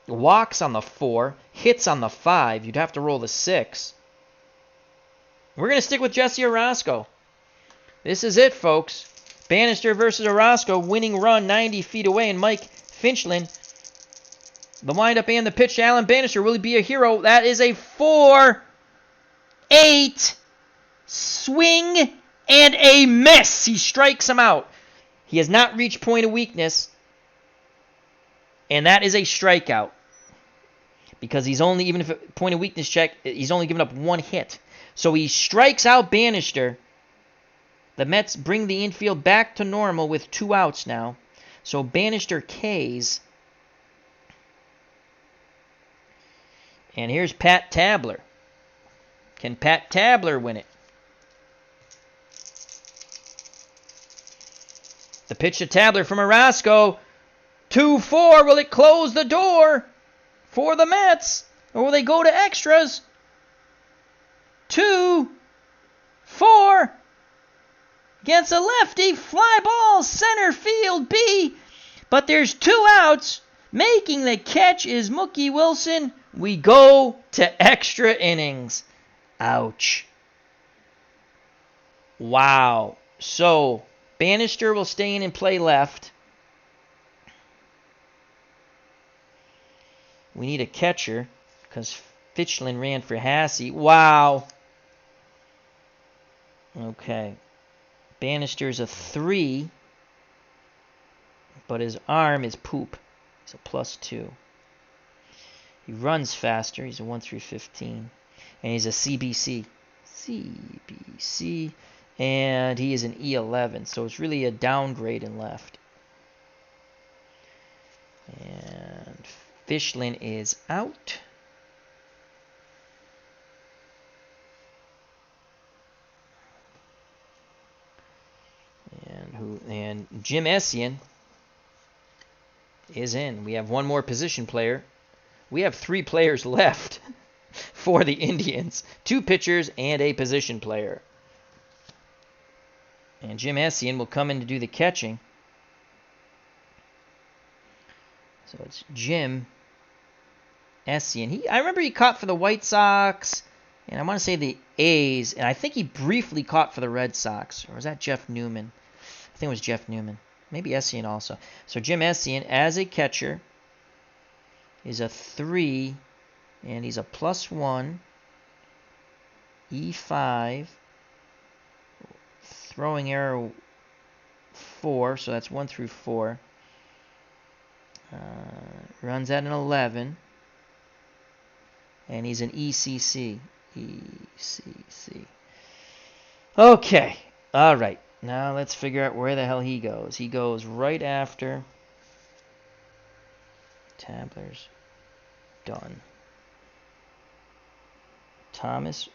walks on the 4, hits on the 5. You'd have to roll the 6. We're going to stick with Jesse Orozco. This is it, folks. Bannister versus Orozco. Winning run 90 feet away. And Mike Finchlin. The windup and the pitch to Alan Bannister. Will he be a hero? That is a 4-8 swing and a miss. He strikes him out. He has not reached point of weakness. And that is a strikeout. Because he's only, even if a point of weakness check, he's only given up 1 hit. So he strikes out Bannister. The Mets bring the infield back to normal with 2 outs now. So Bannister K's. And here's Pat Tabler. Can Pat Tabler win it? The pitch to Tabler from Orozco. 2-4. Will it close the door for the Mets? Or will they go to extras? 2-4. Against a lefty. Fly ball. Center field B. But there's 2 outs. Making the catch is Mookie Wilson. We go to extra innings. Ouch. Wow. So, Bannister will stay in and play left. We need a catcher because Fichlin ran for Hassey. Wow. Okay. Bannister's a 3, but his arm is poop. He's a +2. He runs faster. He's a 1/15. And he's a CBC. CBC. And he is an E11. So it's really a downgrade in left. And Fichlin is out. And Jim Essien is in. We have one more position player. We have 3 players left for the Indians. 2 pitchers and a position player. And Jim Essien will come in to do the catching. So it's Jim Essien. I remember he caught for the White Sox, and I want to say the A's, and I think he briefly caught for the Red Sox. Or was that Jeff Newman? I think it was Jeff Newman. Maybe Essien also. So Jim Essien, as a catcher, is a 3, and he's a +1, E5, throwing error 4, so that's 1 through 4. Runs at an 11, and he's an ECC. ECC. Okay, all right. Now let's figure out where the hell he goes. He goes right after Tabler's done. Thomas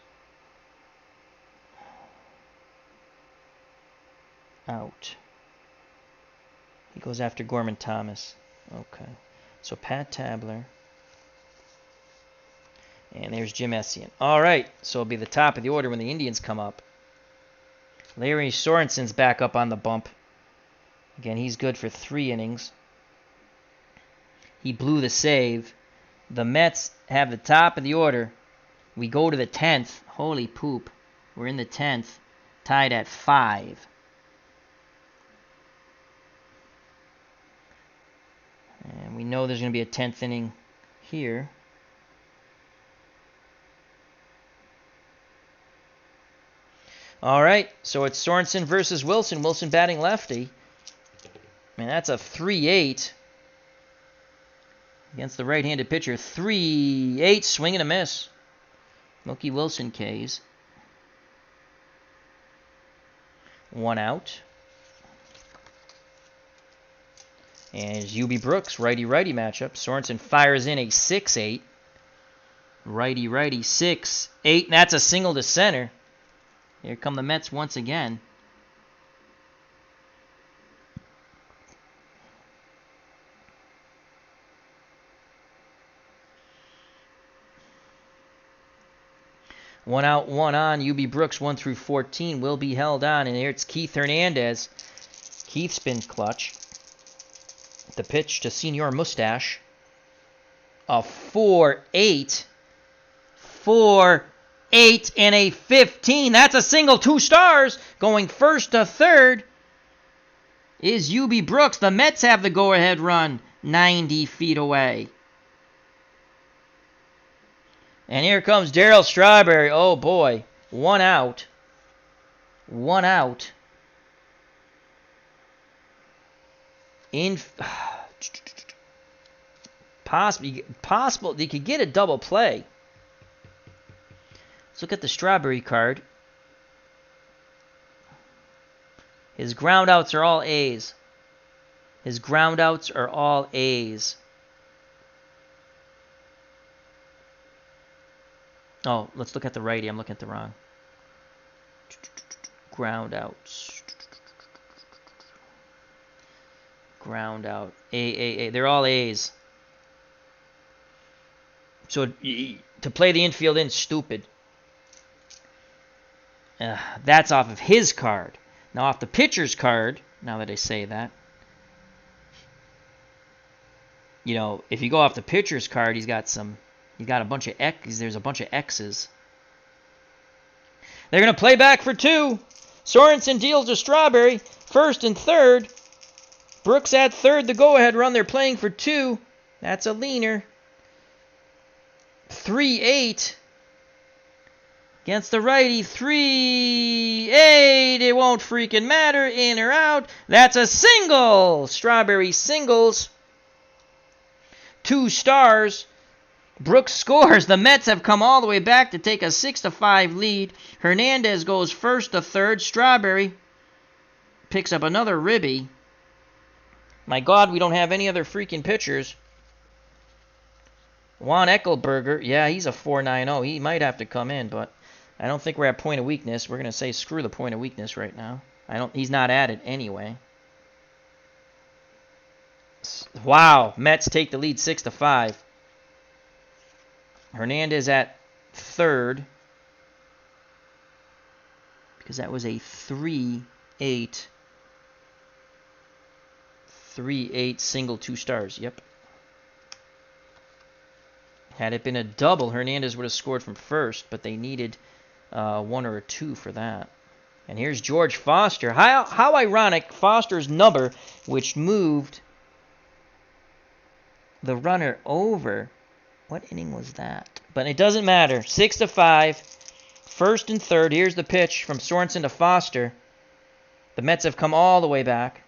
out. He goes after Gorman Thomas. Okay. So Pat Tabler. And there's Jim Essien. All right. So it'll be the top of the order when the Indians come up. Larry Sorensen's back up on the bump. Again, he's good for 3 innings. He blew the save. The Mets have the top of the order. We go to the 10th. Holy poop. We're in the 10th. Tied at 5. And we know there's going to be a 10th inning here. All right, so it's Sorensen versus Wilson. Wilson batting lefty. Man, that's a 3-8 against the right-handed pitcher. 3-8, swing and a miss. Mookie Wilson K's. 1 out. And it's UB Brooks, righty-righty matchup. Sorensen fires in a 6-8. Righty-righty, 6-8. And that's a single to center. Here come the Mets once again. One out, 1 on. UB Brooks 1 through 14 will be held on. And here it's Keith Hernandez. Keith's been clutch. The pitch to Senior Mustache. A 4-8. 4-8 and a 15. That's a single, 2 stars. Going first to third is UB Brooks. The Mets have the go-ahead run 90 feet away. And here comes Darryl Strawberry. Oh, boy. 1 out. 1 out. Possible they could get a double play. Let's look at the Strawberry card. His ground outs are all A's. His ground outs are all A's. Oh, let's look at the righty. I'm looking at the wrong. Ground outs. Ground out. A. They're all A's. So to play the infield in, stupid. That's off of his card. Now off the pitcher's card, now that I say that, you know, if you go off the pitcher's card, he's got a bunch of X's. There's a bunch of X's. They're going to play back for 2. Sorensen deals to Strawberry. First and third. Brooks at third, the go-ahead run. They're playing for 2. That's a leaner. 3-8. Against the righty. 3-8. It won't freaking matter. In or out. That's a single. Strawberry singles. 2 stars. Brooks scores. The Mets have come all the way back to take a 6-5 lead. Hernandez goes first to third. Strawberry picks up another ribby. My God, we don't have any other freaking pitchers. Juan Eckelberger, yeah, he's a 4.90. He might have to come in, but I don't think we're at point of weakness. We're going to say screw the point of weakness right now. He's not at it anyway. Wow, Mets take the lead 6-5. Hernandez at third, because that was a 3-8 single 2 stars. Yep. Had it been a double, Hernandez would have scored from first, but they needed 1 or a 2 for that. And here's George Foster. How ironic, Foster's number, which moved the runner over. What inning was that? But it doesn't matter. 6-5. First and third. Here's the pitch from Sorensen to Foster. The Mets have come all the way back.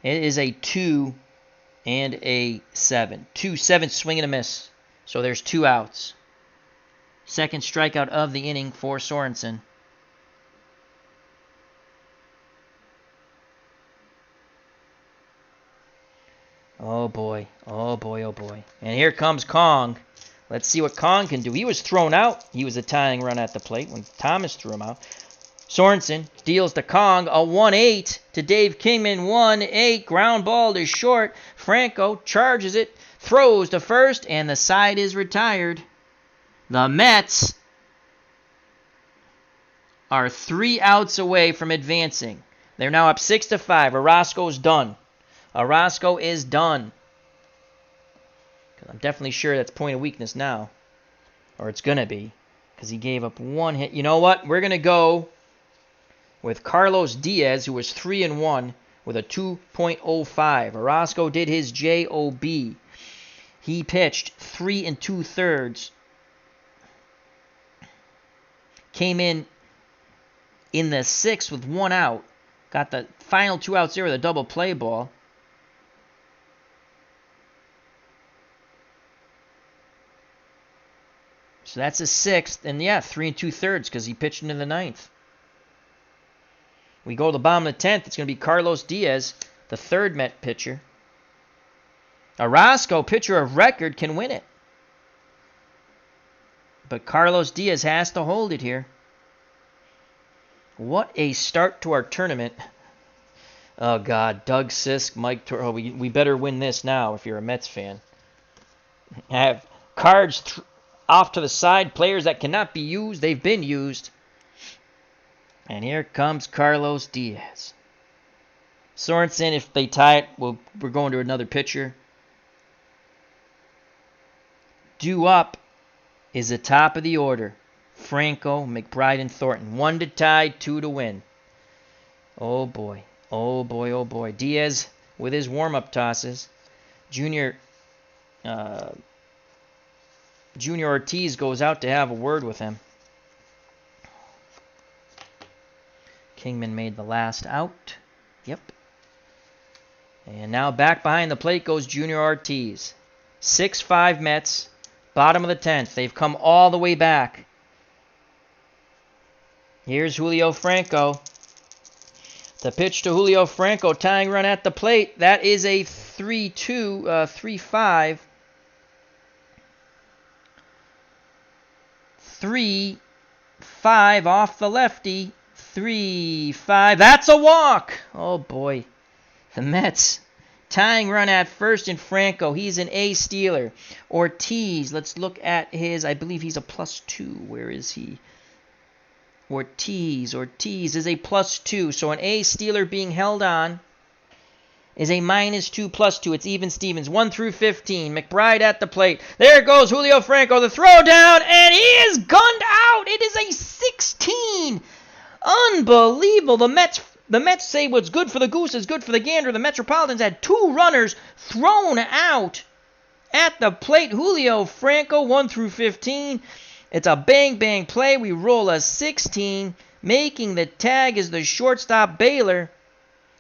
It is a 2 and a 7. 2-7 swing and a miss. So there's 2 outs. Second strikeout of the inning for Sorensen. Oh boy, oh boy, oh boy. And here comes Kong. Let's see what Kong can do. He was thrown out. He was a tying run at the plate when Thomas threw him out. Sorensen deals to Kong. A 1-8 to Dave Kingman. 1-8. Ground ball to short. Franco charges it. Throws to first. And the side is retired. The Mets are 3 outs away from advancing. They're now up 6-5. Orozco's done. Orozco is done. I'm definitely sure that's point of weakness now. Or it's going to be. Because he gave up 1 hit. You know what? We're going to go with Carlos Diaz, who was 3-1 with a 2.05. Orozco did his JOB. He pitched 3 2/3. Came in the 6th with 1 out. Got the final 2 outs there with a double play ball. So that's his 6th. And yeah, 3 2/3 because he pitched into the 9th. We go to the bottom of the 10th. It's going to be Carlos Diaz, the 3rd Met pitcher. Orozco, pitcher of record, can win it. But Carlos Diaz has to hold it here. What a start to our tournament. Oh, God. Doug Sisk, Mike Torre. Oh, we better win this now if you're a Mets fan. I have cards off to the side. Players that cannot be used. They've been used. And here comes Carlos Diaz. Sorensen, if they tie it, we're going to another pitcher. Due up is the top of the order. Franco, McBride, and Thornton. 1 to tie, 2 to win. Oh boy. Oh boy, oh boy. Diaz with his warm-up tosses. Junior Ortiz goes out to have a word with him. Kingman made the last out. Yep. And now back behind the plate goes Junior Ortiz. 6-5 Mets. Bottom of the 10th. They've come all the way back. Here's Julio Franco. The pitch to Julio Franco. Tying run at the plate. That is a 3-5. 3-5 off the lefty. 3-5. That's a walk. Oh boy. The Mets tying run at first in Franco. He's an A stealer. Ortiz, let's look at his, I believe he's a +2. Where is he? Ortiz is a +2. So an A stealer being held on is a -2 +2. It's even Stevens. 1 through 15. McBride at the plate. There goes Julio Franco. The throw down, and he is gunned out. It is a 16. Unbelievable. The Mets say what's good for the goose is good for the gander. The Metropolitans had 2 runners thrown out at the plate. Julio Franco, 1 through 15. It's a bang-bang play. We roll a 16. Making the tag is the shortstop Baylor.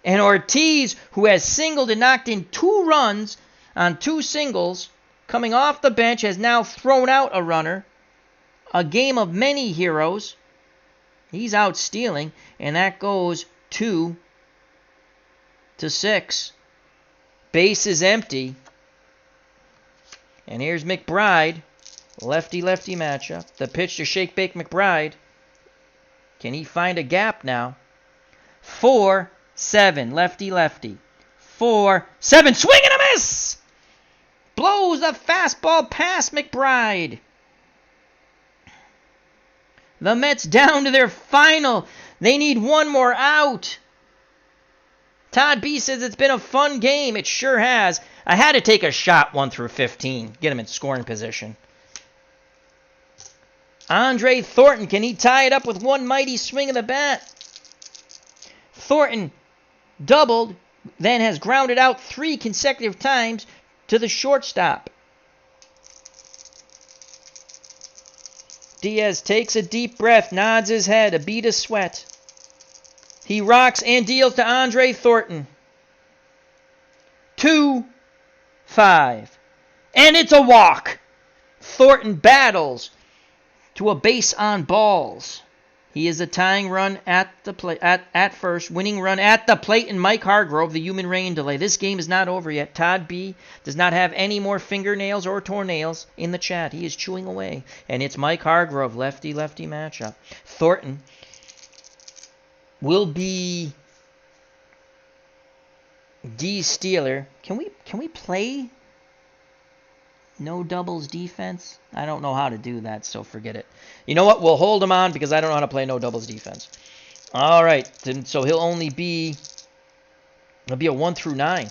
And Ortiz, who has singled and knocked in 2 runs on 2 singles, coming off the bench, has now thrown out a runner. A game of many heroes. He's out stealing, and that goes 2-6. Base is empty. And here's McBride. Lefty-lefty matchup. The pitch to Shake Bake McBride. Can he find a gap now? 4-7. Lefty-lefty. 4-7. Swing and a miss! Blows the fastball past McBride. The Mets down to their final. They need 1 more out. Todd B says it's been a fun game. It sure has. I had to take a shot 1 through 15. Get him in scoring position. Andre Thornton, can he tie it up with one mighty swing of the bat? Thornton doubled, then has grounded out 3 consecutive times to the shortstop. Diaz takes a deep breath, nods his head, a bead of sweat. He rocks and deals to Andre Thornton. 2-5. And it's a walk. Thornton battles to a base on balls. He is a tying run at the plate at first, winning run at the plate, and Mike Hargrove, the human rain delay. This game is not over yet. Todd B does not have any more fingernails or toenails in the chat. He is chewing away. And it's Mike Hargrove, lefty-lefty matchup. Thornton will be D Steeler. Can we play no doubles defense? I don't know how to do that, so forget it. You know what? We'll hold him on because I don't know how to play no doubles defense. All right. So he'll be a 1 through 9.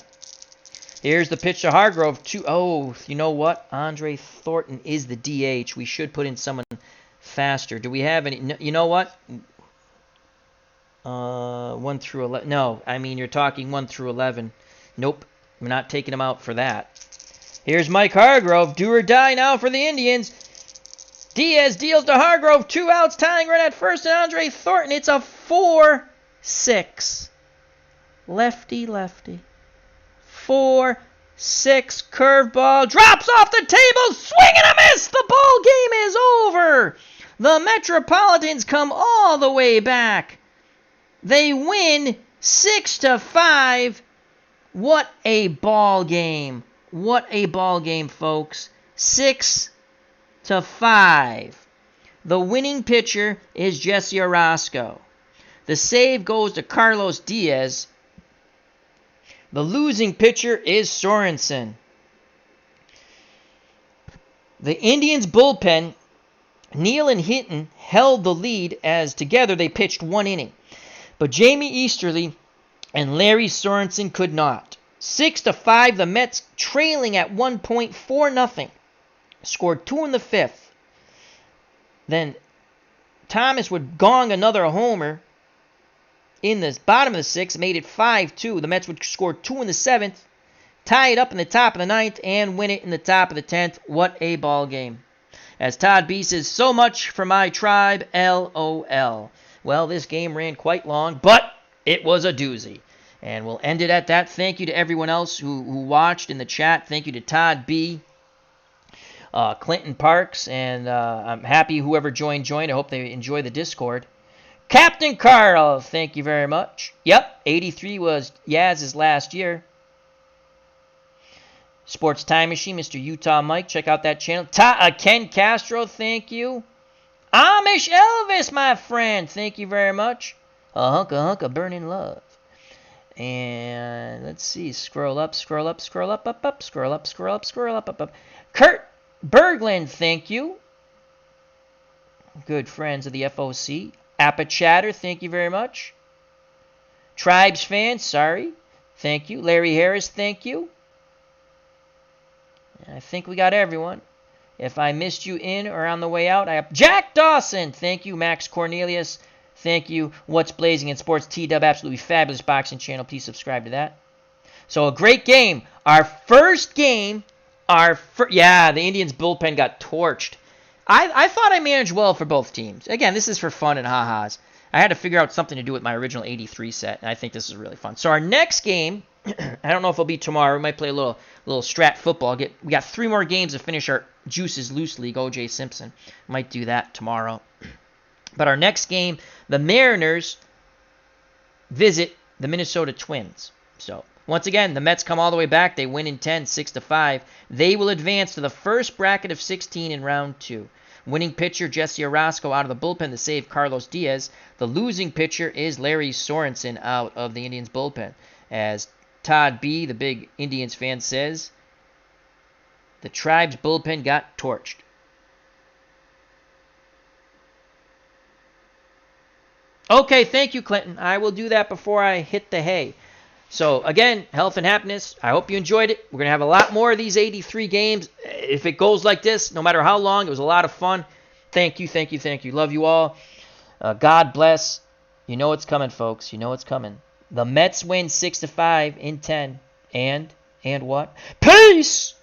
Here's the pitch to Hargrove. Oh, you know what? Andre Thornton is the DH. We should put in someone faster. Do we have any? You know what? 1 through 11. No, I mean, you're talking 1 through 11. Nope. We're not taking him out for that. Here's Mike Hargrove. Do or die now for the Indians. Diaz deals to Hargrove. 2 outs, tying run at first, and Andre Thornton. It's a 4-6. Lefty-lefty. 4-6. Curveball. Drops off the table. Swing and a miss. The ball game is over. The Metropolitans come all the way back. They win 6-5. What a ball game. What a ball game, folks. 6-5. The winning pitcher is Jesse Orozco. The save goes to Carlos Diaz. The losing pitcher is Sorensen. The Indians' bullpen, Neal and Hinton, held the lead as together they pitched 1 inning. But Jamie Easterly and Larry Sorensen could not. 6-5, the Mets trailing at 1 point, 4-0. Scored 2 in the 5th. Then Thomas would gong another homer in the bottom of the 6th, made it 5-2. The Mets would score 2 in the 7th, tie it up in the top of the 9th, and win it in the top of the 10th. What a ball game. As Todd B says, so much for my tribe, LOL. Well, this game ran quite long, but it was a doozy. And we'll end it at that. Thank you to everyone else who watched in the chat. Thank you to Todd B, Clinton Parks, and I'm happy whoever joined. I hope they enjoy the Discord. Captain Carl, thank you very much. Yep, 83 was Yaz's last year. Sports Time Machine, Mr. Utah Mike, check out that channel. Ken Castro, thank you. Amish Elvis, my friend, thank you very much. A hunk of burning love. And let's see. Scroll up, scroll up, scroll up, up, scroll up, scroll up, scroll up. Kurt Berglund, thank you. Good friends of the FOC. Appachatter, thank you very much. Tribes fans, sorry. Thank you. Larry Harris, thank you. I think we got everyone. If I missed you in or on the way out, Jack Dawson, thank you. Max Cornelius, thank you. What's Blazing in Sports, T-Dub, absolutely fabulous boxing channel. Please subscribe to that. So a great game. Our first game, the Indians bullpen got torched. I thought I managed well for both teams. Again, this is for fun and ha-has. I had to figure out something to do with my original 83 set, and I think this is really fun. So our next game, I don't know if it'll be tomorrow. We might play a little strat football. We got 3 more games to finish our Juices Loose League, O.J. Simpson. Might do that tomorrow. But our next game, the Mariners visit the Minnesota Twins. So once again, the Mets come all the way back. They win in 10, 6-5. They will advance to the first bracket of 16 in round 2. Winning pitcher Jesse Orosco out of the bullpen to save Carlos Diaz. The losing pitcher is Larry Sorensen out of the Indians bullpen. As Todd B., the big Indians fan, says, the Tribe's bullpen got torched. Okay, thank you, Clinton. I will do that before I hit the hay. So, again, health and happiness. I hope you enjoyed it. We're going to have a lot more of these 83 games. If it goes like this, no matter how long, it was a lot of fun. Thank you, thank you, thank you. Love you all. God bless. You know what's coming, folks. You know what's coming. The Mets win 6-5 in 10. And what? Peace!